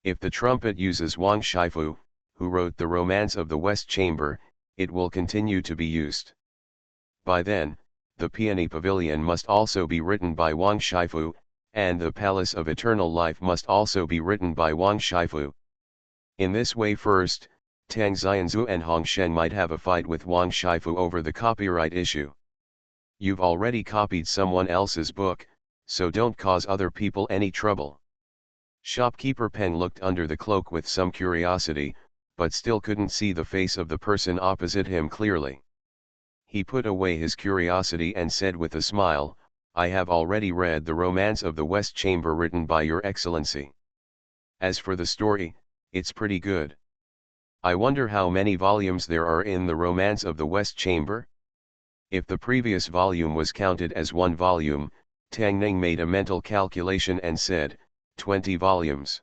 If the trumpet uses Wang Shifu, who wrote the Romance of the West Chamber, it will continue to be used. By then, the Peony Pavilion must also be written by Wang Shifu, and the Palace of Eternal Life must also be written by Wang Shifu. In this way, first, Tang Xianzu and Hong Sheng might have a fight with Wang Shifu over the copyright issue. "You've already copied someone else's book, so don't cause other people any trouble." Shopkeeper Peng looked under the cloak with some curiosity, but still couldn't see the face of the person opposite him clearly. He put away his curiosity and said with a smile, "I have already read the Romance of the West Chamber written by Your Excellency. As for the story, it's pretty good. I wonder how many volumes there are in the Romance of the West Chamber?" If the previous volume was counted as one volume, Tang Ning made a mental calculation and said, 20 volumes.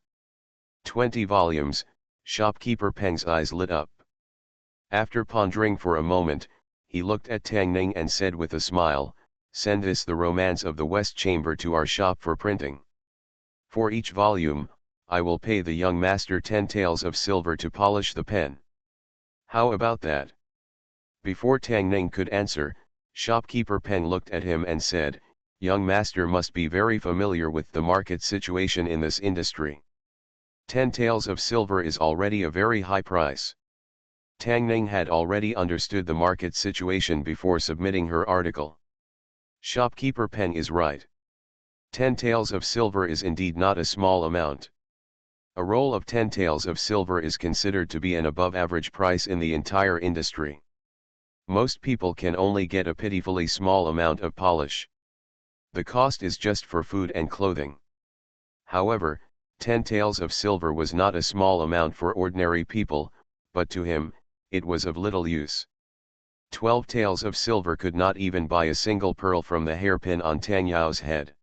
20 volumes, Shopkeeper Peng's eyes lit up. After pondering for a moment, he looked at Tang Ning and said with a smile, "Send this the Romance of the West Chamber to our shop for printing. For each volume, I will pay the young master 10 taels of silver to polish the pen. How about that?" Before Tang Ning could answer, Shopkeeper Peng looked at him and said, "Young master must be very familiar with the market situation in this industry. 10 taels of silver is already a very high price." Tang Ning had already understood the market situation before submitting her article. Shopkeeper Peng is right. 10 taels of silver is indeed not a small amount. A roll of 10 taels of silver is considered to be an above-average price in the entire industry. Most people can only get a pitifully small amount of polish. The cost is just for food and clothing. However, 10 taels of silver was not a small amount for ordinary people, but to him, it was of little use. 12 taels of silver could not even buy a single pearl from the hairpin on Tang Yao's head.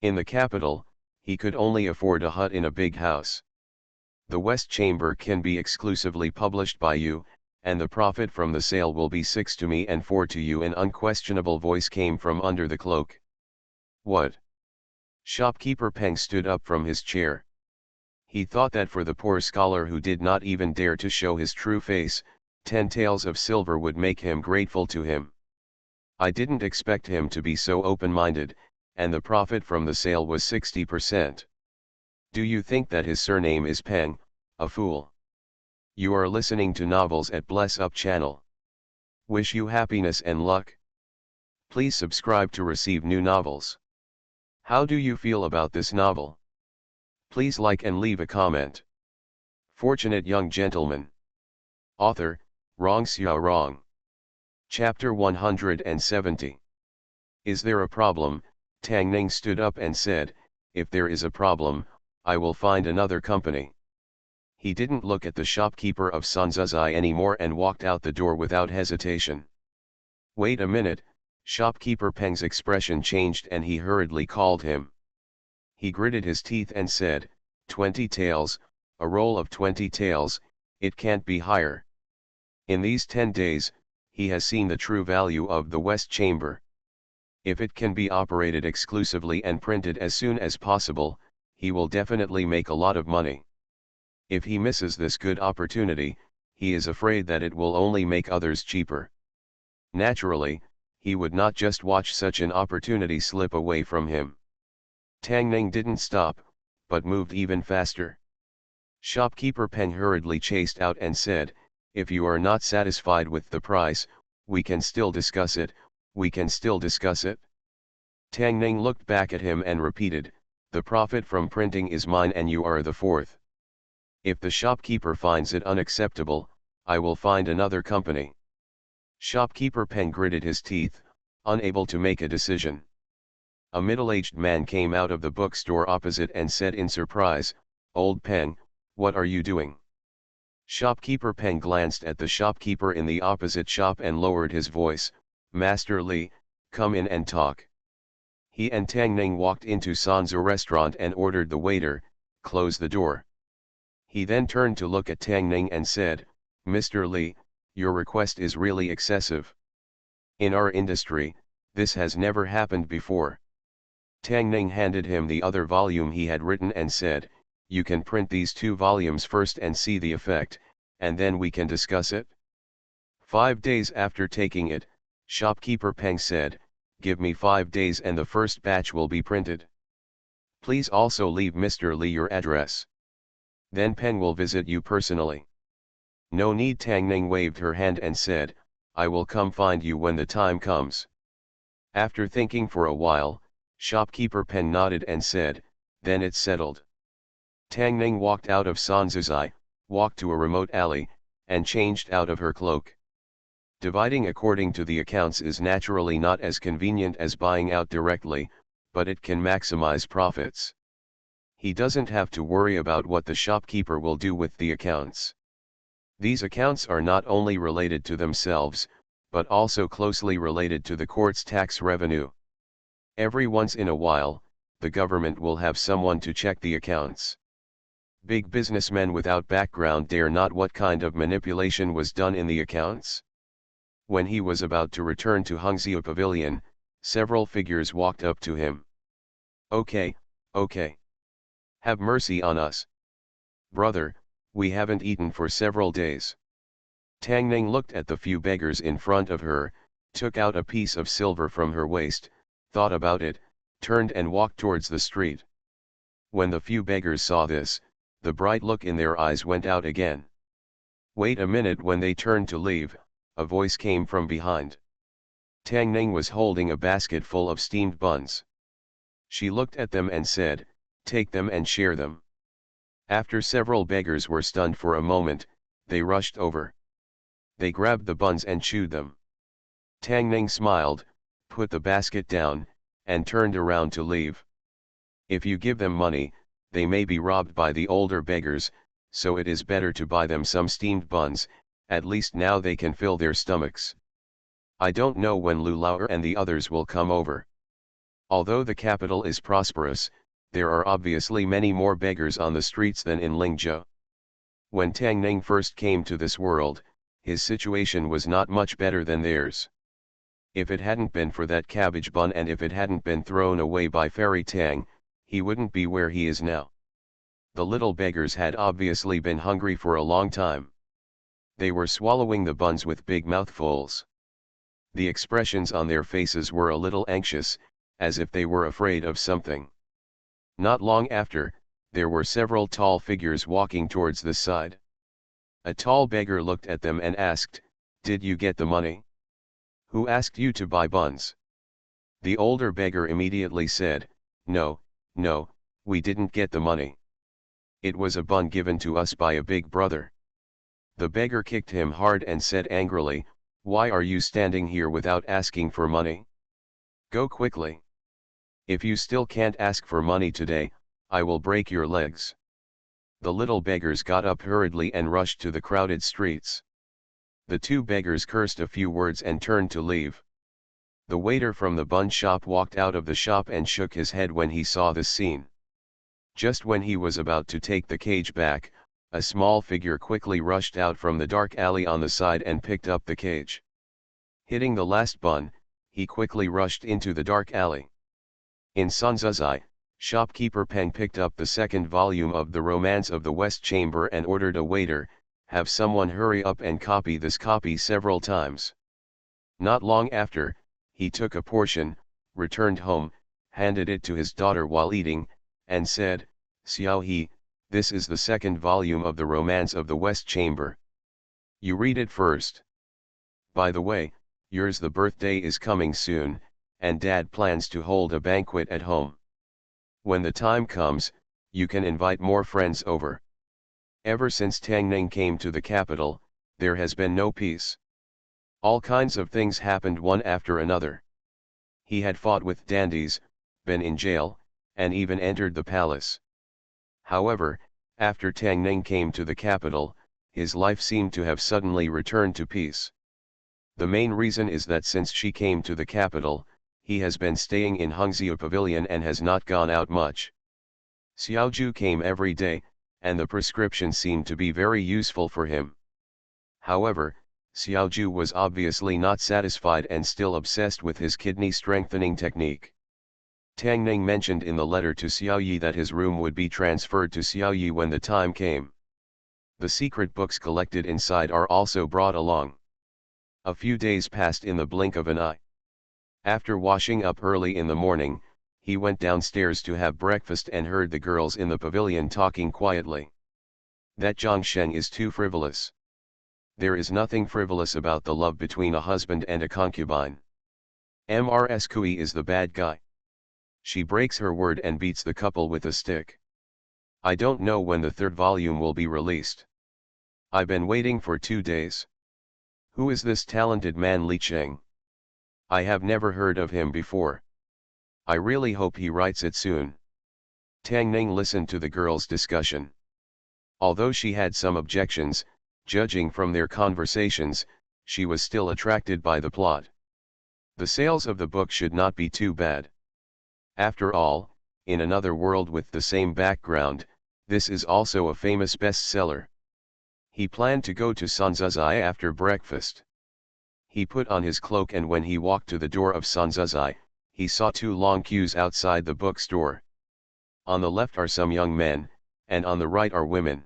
In the capital, he could only afford a hut in a big house. "The West Chamber can be exclusively published by you, and the profit from the sale will be 6 to me and 4 to you." An unquestionable voice came from under the cloak. "What?" Shopkeeper Peng stood up from his chair. He thought that for the poor scholar who did not even dare to show his true face, 10 taels of silver would make him grateful to him. "I didn't expect him to be so open-minded, and the profit from the sale was 60%. Do you think that his surname is Peng, a fool?" You are listening to Novels at Bless Up channel. Wish you happiness and luck. Please subscribe to receive new novels. How do you feel about this novel? Please like and leave a comment. Fortunate Young Gentleman. Author, Rong Xiao Rong. Chapter 170. Is there a problem? Tang Ning stood up and said, if there is a problem, I will find another company. He didn't look at the shopkeeper of Sanzuzai anymore and walked out the door without hesitation. Wait a minute, shopkeeper Peng's expression changed and he hurriedly called him. He gritted his teeth and said, 20 taels, a roll of 20 taels, it can't be higher. In these 10 days, he has seen the true value of the West Chamber. If it can be operated exclusively and printed as soon as possible, he will definitely make a lot of money. If he misses this good opportunity, he is afraid that it will only make others cheaper. Naturally, he would not just watch such an opportunity slip away from him. Tang Ning didn't stop, but moved even faster. Shopkeeper Peng hurriedly chased out and said, if you are not satisfied with the price, we can still discuss it, we can still discuss it. Tang Ning looked back at him and repeated, the profit from printing is mine and you are the fourth. If the shopkeeper finds it unacceptable, I will find another company. Shopkeeper Peng gritted his teeth, unable to make a decision. A middle-aged man came out of the bookstore opposite and said in surprise, Old Peng, what are you doing? Shopkeeper Peng glanced at the shopkeeper in the opposite shop and lowered his voice, Master Li, come in and talk. He and Tang Ning walked into Sanzu restaurant and ordered the waiter, close the door. He then turned to look at Tang Ning and said, Mr. Li, your request is really excessive. In our industry, this has never happened before. Tang Ning handed him the other volume he had written and said, you can print these 2 volumes first and see the effect, and then we can discuss it. 5 days after taking it, shopkeeper Peng said, give me 5 days and the first batch will be printed. Please also leave Mr. Li your address. Then Peng will visit you personally. No need. Tang Ning waved her hand and said, I will come find you when the time comes. After thinking for a while, shopkeeper Peng nodded and said, then it's settled. Tang Ning walked out of Sanzuzai, walked to a remote alley, and changed out of her cloak. Dividing according to the accounts is naturally not as convenient as buying out directly, but it can maximize profits. He doesn't have to worry about what the shopkeeper will do with the accounts. These accounts are not only related to themselves, but also closely related to the court's tax revenue. Every once in a while, the government will have someone to check the accounts. Big businessmen without background dare not what kind of manipulation was done in the accounts. When he was about to return to Hungzhou Pavilion, several figures walked up to him. Okay. Have mercy on us. Brother, we haven't eaten for several days. Tang Ning looked at the few beggars in front of her, took out a piece of silver from her waist, thought about it, turned and walked towards the street. When the few beggars saw this, the bright look in their eyes went out again. Wait a minute. When they turned to leave, a voice came from behind. Tang Ning was holding a basket full of steamed buns. She looked at them and said, take them and share them. After several beggars were stunned for a moment, they rushed over. They grabbed the buns and chewed them. Tang Ning smiled, put the basket down, and turned around to leave. If you give them money, they may be robbed by the older beggars, so it is better to buy them some steamed buns, at least now they can fill their stomachs. I don't know when Lu Lao and the others will come over. Although the capital is prosperous, there are obviously many more beggars on the streets than in Lingzhou. When Tang Ning first came to this world, his situation was not much better than theirs. If it hadn't been for that cabbage bun and if it hadn't been thrown away by Fairy Tang, he wouldn't be where he is now. The little beggars had obviously been hungry for a long time. They were swallowing the buns with big mouthfuls. The expressions on their faces were a little anxious, as if they were afraid of something. Not long after, there were several tall figures walking towards the side. A tall beggar looked at them and asked, did you get the money? Who asked you to buy buns? The older beggar immediately said, no, we didn't get the money. It was a bun given to us by a big brother. The beggar kicked him hard and said angrily, "Why are you standing here without asking for money? Go quickly. If you still can't ask for money today, I will break your legs." The little beggars got up hurriedly and rushed to the crowded streets. The two beggars cursed a few words and turned to leave. The waiter from the bun shop walked out of the shop and shook his head when he saw this scene. Just when he was about to take the cage back, a small figure quickly rushed out from the dark alley on the side and picked up the cage. Hitting the last bun, he quickly rushed into the dark alley. In Sanzuzai, shopkeeper Peng picked up the second volume of The Romance of the West Chamber and ordered a waiter, "Have someone hurry up and copy this copy several times." Not long after, he took a portion, returned home, handed it to his daughter while eating, and said, "Xiao He, this is the second volume of The Romance of the West Chamber. You read it first. By the way, yours the birthday is coming soon, and Dad plans to hold a banquet at home. When the time comes, you can invite more friends over." Ever since Tang Ning came to the capital, there has been no peace. All kinds of things happened one after another. He had fought with dandies, been in jail, and even entered the palace. However, after Tang Ning came to the capital, his life seemed to have suddenly returned to peace. The main reason is that since she came to the capital, he has been staying in Hungzhou Pavilion and has not gone out much. Xiaoju came every day, and the prescription seemed to be very useful for him. However, Xiaoju was obviously not satisfied and still obsessed with his kidney strengthening technique. Tang Ning mentioned in the letter to Xiaoyi that his room would be transferred to Xiaoyi when the time came. The secret books collected inside are also brought along. A few days passed in the blink of an eye. After washing up early in the morning, he went downstairs to have breakfast and heard the girls in the pavilion talking quietly. That Zhangsheng is too frivolous. There is nothing frivolous about the love between a husband and a concubine. Mrs. Kui is the bad guy. She breaks her word and beats the couple with a stick. I don't know when the third volume will be released. I've been waiting for 2 days. Who is this talented man Li Cheng? I have never heard of him before. I really hope he writes it soon. Tang Ning listened to the girls' discussion. Although she had some objections, judging from their conversations, she was still attracted by the plot. The sales of the book should not be too bad. After all, in another world with the same background, this is also a famous bestseller. He planned to go to Sanzuzai after breakfast. He put on his cloak and when he walked to the door of Sanzuzai, he saw 2 long queues outside the bookstore. On the left are some young men, and on the right are women.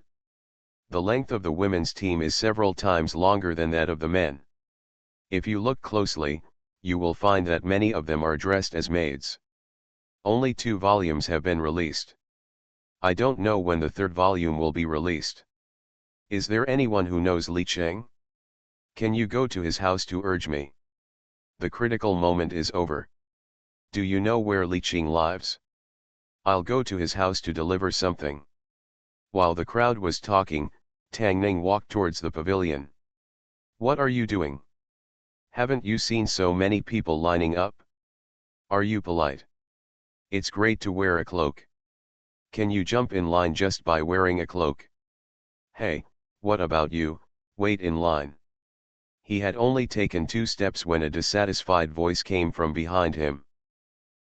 The length of the women's team is several times longer than that of the men. If you look closely, you will find that many of them are dressed as maids. Only 2 volumes have been released. I don't know when the third volume will be released. Is there anyone who knows Li Cheng? Can you go to his house to urge me? The critical moment is over. Do you know where Li Cheng lives? I'll go to his house to deliver something. While the crowd was talking, Tang Ning walked towards the pavilion. What are you doing? Haven't you seen so many people lining up? Are you polite? It's great to wear a cloak. Can you jump in line just by wearing a cloak? Hey, what about you, wait in line. He had only taken 2 steps when a dissatisfied voice came from behind him.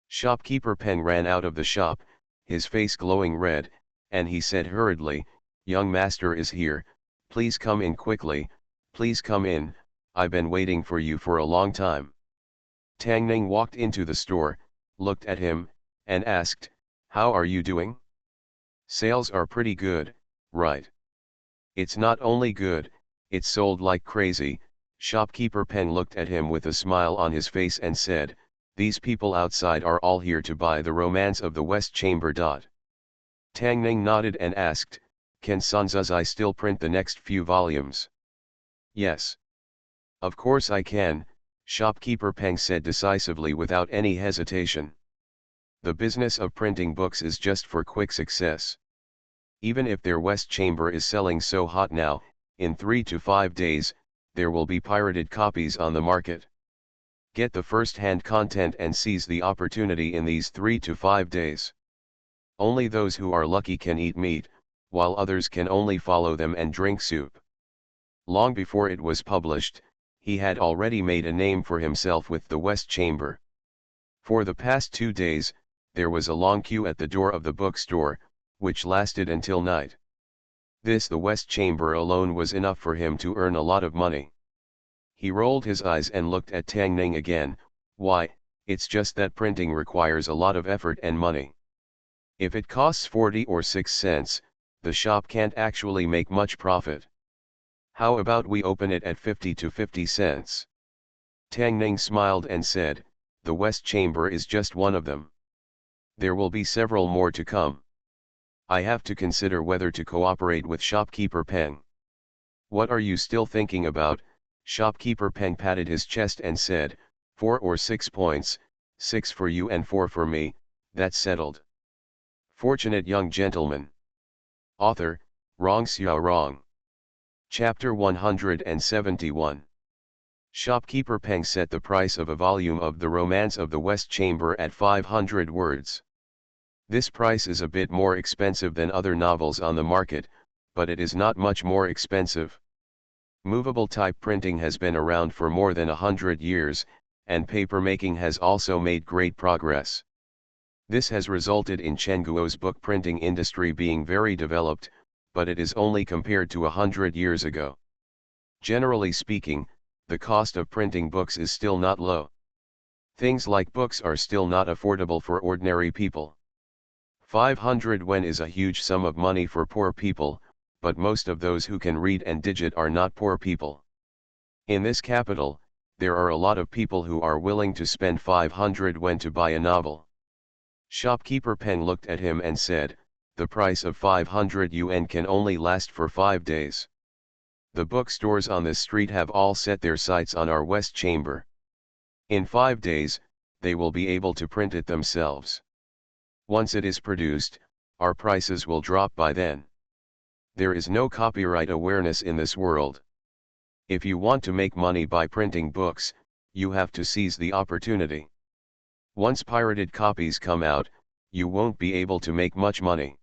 Shopkeeper Peng ran out of the shop, his face glowing red, and he said hurriedly, "Young master is here, please come in quickly, please come in, I've been waiting for you for a long time." Tang Ning walked into the store, looked at him, and asked, "How are you doing? Sales are pretty good, right?" "It's not only good, it's sold like crazy." Shopkeeper Peng looked at him with a smile on his face and said, "These people outside are all here to buy The Romance of the West Chamber. Tang Ning nodded and asked, "Can Sanzuzai still print the next few volumes?" "Yes. Of course I can," Shopkeeper Peng said decisively without any hesitation. The business of printing books is just for quick success. Even if their west chamber is selling so hot now, in 3 to 5 days, there will be pirated copies on the market. Get the first-hand content and seize the opportunity in these 3 to 5 days. Only those who are lucky can eat meat, while others can only follow them and drink soup. Long before it was published, he had already made a name for himself with the West Chamber. For the past 2 days, there was a long queue at the door of the bookstore, which lasted until night. The West Chamber alone was enough for him to earn a lot of money. He rolled his eyes and looked at Tang Ning again. Why, it's just that printing requires a lot of effort and money. If it costs 40 or 6 cents, the shop can't actually make much profit. How about we open it at 50 to 50 cents? Tang Ning smiled and said, the West Chamber is just one of them. There will be several more to come. I have to consider whether to cooperate with shopkeeper Peng. What are you still thinking about? Shopkeeper Peng patted his chest and said, 4 or 6 points, 6 for you and 4 for me, that's settled. Fortunate young gentleman. Author, Rong Xiao Rong. Chapter 171. Shopkeeper Peng set the price of a volume of The Romance of the West Chamber at 500 words. This price is a bit more expensive than other novels on the market, but it is not much more expensive. Movable type printing has been around for more than 100 years, and papermaking has also made great progress. This has resulted in Chengguo's book printing industry being very developed, but it is only compared to 100 years ago. Generally speaking, the cost of printing books is still not low. Things like books are still not affordable for ordinary people. 500 yuan is a huge sum of money for poor people, but most of those who can read and digit are not poor people. In this capital, there are a lot of people who are willing to spend 500 yuan to buy a novel. Shopkeeper Peng looked at him and said, the price of 500 yuan can only last for 5 days. The bookstores on this street have all set their sights on our West Chamber. In 5 days, they will be able to print it themselves. Once it is produced, our prices will drop by then. There is no copyright awareness in this world. If you want to make money by printing books, you have to seize the opportunity. Once pirated copies come out, you won't be able to make much money.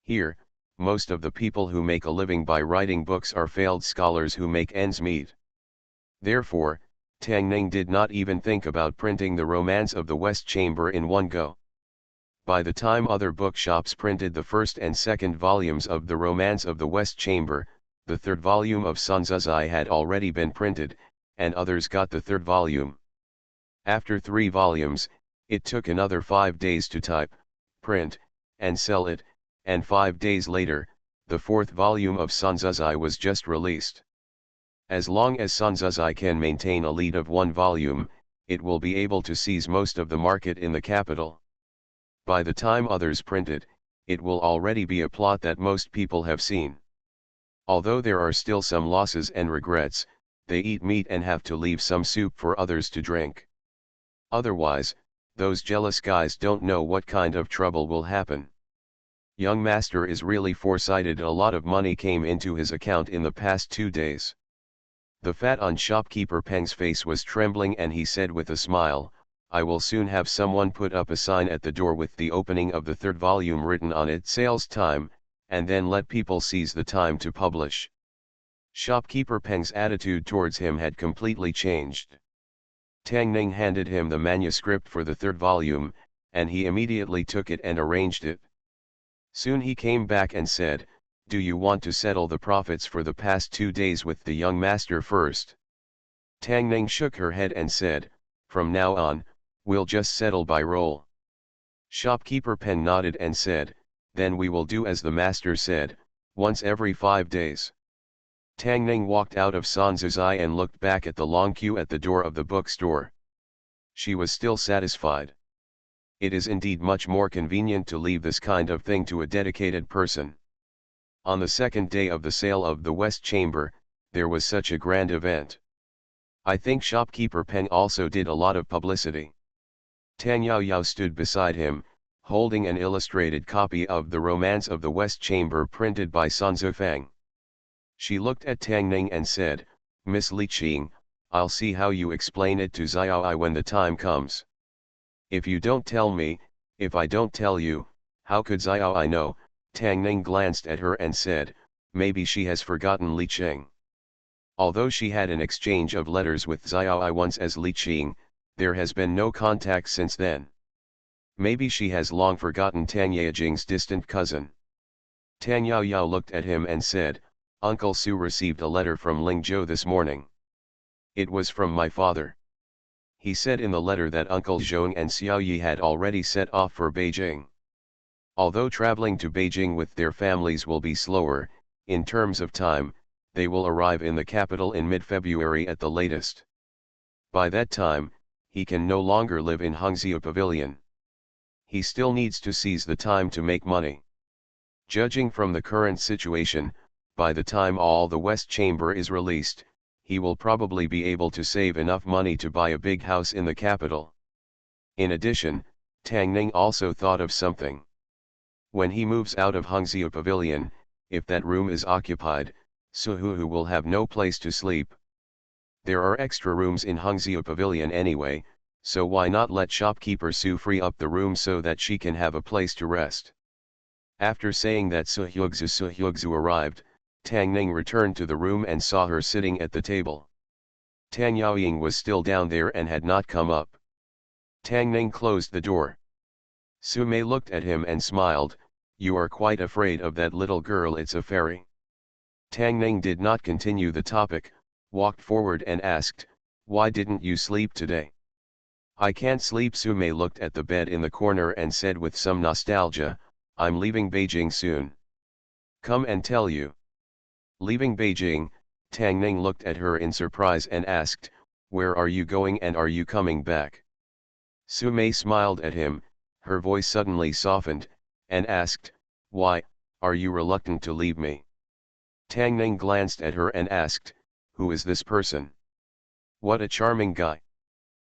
Here, most of the people who make a living by writing books are failed scholars who make ends meet. Therefore, Tang Ning did not even think about printing The Romance of the West Chamber in one go. By the time other bookshops printed the first and second volumes of The Romance of the West Chamber, the third volume of Sun Zizai had already been printed, and others got the third volume. After 3 volumes, it took another 5 days to type, print, and sell it, and 5 days later, the 4th volume of Sun Zizai was just released. As long as Sun Zizai can maintain a lead of 1 volume, it will be able to seize most of the market in the capital. By the time others print it, it will already be a plot that most people have seen. Although there are still some losses and regrets, they eat meat and have to leave some soup for others to drink. Otherwise, those jealous guys don't know what kind of trouble will happen. Young master is really foresighted. A lot of money came into his account in the past 2 days. The fat on shopkeeper Peng's face was trembling and he said with a smile, I will soon have someone put up a sign at the door with the opening of the 3rd volume written on it, sales time, and then let people seize the time to publish. Shopkeeper Peng's attitude towards him had completely changed. Tang Ning handed him the manuscript for the 3rd volume, and he immediately took it and arranged it. Soon he came back and said, do you want to settle the profits for the past 2 days with the young master first? Tang Ning shook her head and said, from now on, we'll just settle by roll. Shopkeeper Peng nodded and said, then we will do as the master said, once every 5 days. Tang Ning walked out of Sun Zizai and looked back at the long queue at the door of the bookstore. She was still satisfied. It is indeed much more convenient to leave this kind of thing to a dedicated person. On the 2nd day of the sale of the West Chamber, there was such a grand event. I think shopkeeper Peng also did a lot of publicity. Tang Yaoyao stood beside him, holding an illustrated copy of The Romance of the West Chamber printed by Sun Zifeng. She looked at Tang Ning and said, "Miss Li Qing, I'll see how you explain it to Xiaoi when the time comes. If you don't tell me, if I don't tell you, how could Xiaoi know?" Tang Ning glanced at her and said, "Maybe she has forgotten Li Qing." Although she had an exchange of letters with Xiaoi once as Li Qing, there has been no contact since then. Maybe she has long forgotten Tang Yajing's distant cousin. Tang Yaoyao looked at him and said, "Uncle Su received a letter from Ling Zhou this morning. It was from my father. He said in the letter that Uncle Zhong and Xiao Yi had already set off for Beijing. Although traveling to Beijing with their families will be slower, in terms of time, they will arrive in the capital in mid-February at the latest. By that time, he can no longer live in Hangzhou Pavilion. He still needs to seize the time to make money. Judging from the current situation, by the time all the West Chamber is released, he will probably be able to save enough money to buy a big house in the capital." In addition, Tang Ning also thought of something. When he moves out of Hangzhou Pavilion, if that room is occupied, Su Hu will have no place to sleep. There are extra rooms in Hangzhou Pavilion anyway, so why not let shopkeeper Su free up the room so that she can have a place to rest? After saying that Su Hyugzu arrived, Tang Ning returned to the room and saw her sitting at the table. Tang Yaoying was still down there and had not come up. Tang Ning closed the door. Su Mei looked at him and smiled, "You are quite afraid of that little girl, it's a fairy." Tang Ning did not continue the topic, walked forward and asked, "Why didn't you sleep today?" "I can't sleep." Su Mei looked at the bed in the corner and said with some nostalgia, "I'm leaving Beijing soon. Come and tell you." Leaving Beijing, Tang Ning looked at her in surprise and asked, "Where are you going and are you coming back?" Su Mei smiled at him, her voice suddenly softened, and asked, "Why, are you reluctant to leave me?" Tang Ning glanced at her and asked, "Who is this person? What a charming guy."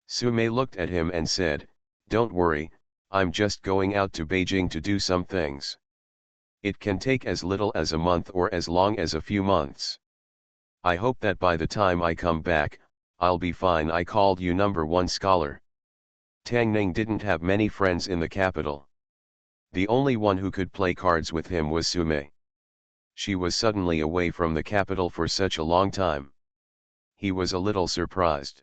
Su Mei looked at him and said, "Don't worry, I'm just going out to Beijing to do some things. It can take as little as a month or as long as a few months. I hope that by the time I come back, I'll be fine." "I called you number one scholar." Tang Ning didn't have many friends in the capital. The only one who could play cards with him was Su Mei. She was suddenly away from the capital for such a long time. He was a little surprised.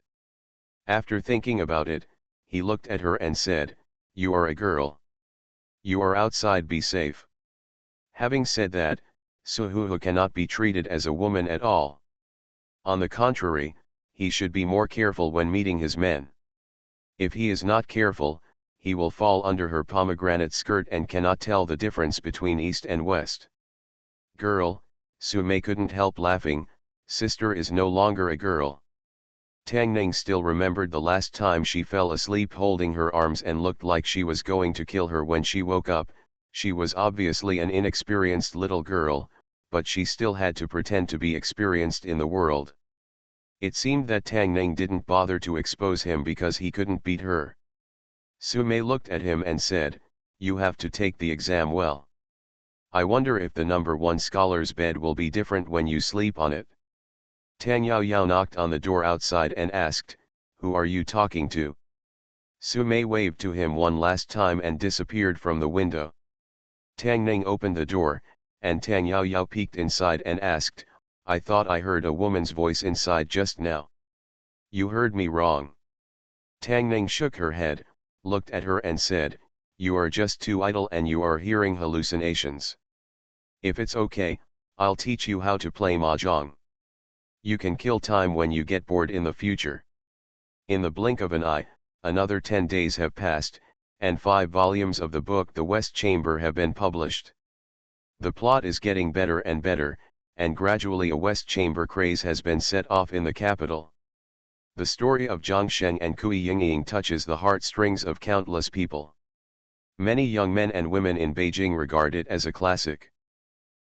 After thinking about it, he looked at her and said, "You are a girl. You are outside, be safe." Having said that, Su Hu cannot be treated as a woman at all. On the contrary, he should be more careful when meeting his men. If he is not careful, he will fall under her pomegranate skirt and cannot tell the difference between east and west. "Girl," Su Mei couldn't help laughing, "sister is no longer a girl." Tang Ning still remembered the last time she fell asleep holding her arms and looked like she was going to kill her when she woke up. She was obviously an inexperienced little girl, but she still had to pretend to be experienced in the world. It seemed that Tang Ning didn't bother to expose him because he couldn't beat her. Su Mei looked at him and said, "You have to take the exam well. I wonder if the number one scholar's bed will be different when you sleep on it." Tang Yaoyao knocked on the door outside and asked, "Who are you talking to?" Su Mei waved to him one last time and disappeared from the window. Tang Ning opened the door, and Tang Yaoyao peeked inside and asked, "I thought I heard a woman's voice inside just now." "You heard me wrong." Tang Ning shook her head, looked at her and said, "You are just too idle and you are hearing hallucinations. If it's okay, I'll teach you how to play mahjong. You can kill time when you get bored in the future." In the blink of an eye, another 10 days have passed, and 5 volumes of the book The West Chamber have been published. The plot is getting better and better, and gradually a West Chamber craze has been set off in the capital. The story of Zhang Sheng and Kui Yingying touches the heartstrings of countless people. Many young men and women in Beijing regard it as a classic.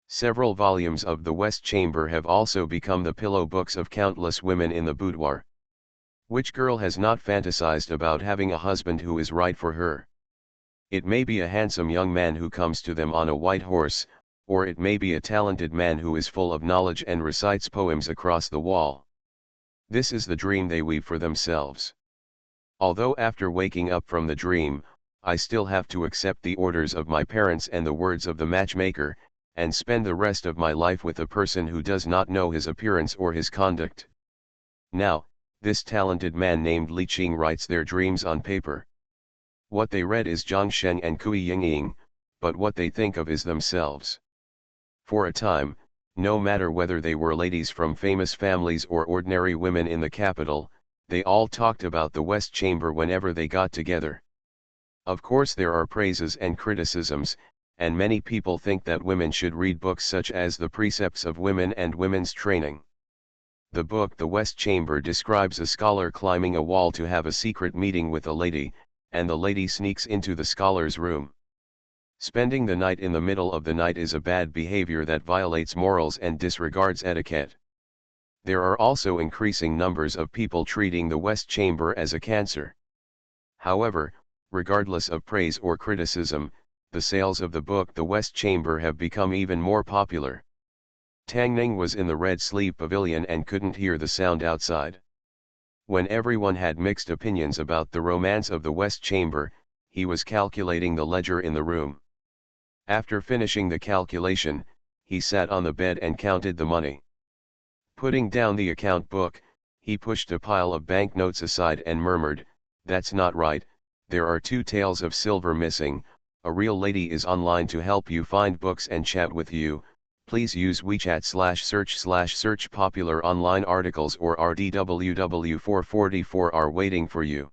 Several volumes of The West Chamber have also become the pillow books of countless women in the boudoir. Which girl has not fantasized about having a husband who is right for her? It may be a handsome young man who comes to them on a white horse, or it may be a talented man who is full of knowledge and recites poems across the wall. This is the dream they weave for themselves. Although after waking up from the dream, I still have to accept the orders of my parents and the words of the matchmaker, and spend the rest of my life with a person who does not know his appearance or his conduct. Now, this talented man named Li Qing writes their dreams on paper. What they read is Zhongsheng and Kui Yingying, but what they think of is themselves. For a time, no matter whether they were ladies from famous families or ordinary women in the capital, they all talked about the West Chamber whenever they got together. Of course there are praises and criticisms, and many people think that women should read books such as The Precepts of Women and Women's Training. The book The West Chamber describes a scholar climbing a wall to have a secret meeting with a lady, and the lady sneaks into the scholar's room. Spending the night in the middle of the night is a bad behavior that violates morals and disregards etiquette. There are also increasing numbers of people treating the West Chamber as a cancer. However, regardless of praise or criticism, the sales of the book The West Chamber have become even more popular. Tang Ning was in the Red Sleeve Pavilion and couldn't hear the sound outside. When everyone had mixed opinions about the romance of the West Chamber, he was calculating the ledger in the room. After finishing the calculation, he sat on the bed and counted the money. Putting down the account book, he pushed a pile of banknotes aside and murmured, "That's not right, there are 2 taels of silver missing, a real lady is online to help you find books and chat with you. Please use WeChat/search popular online articles or RDWW444 are waiting for you."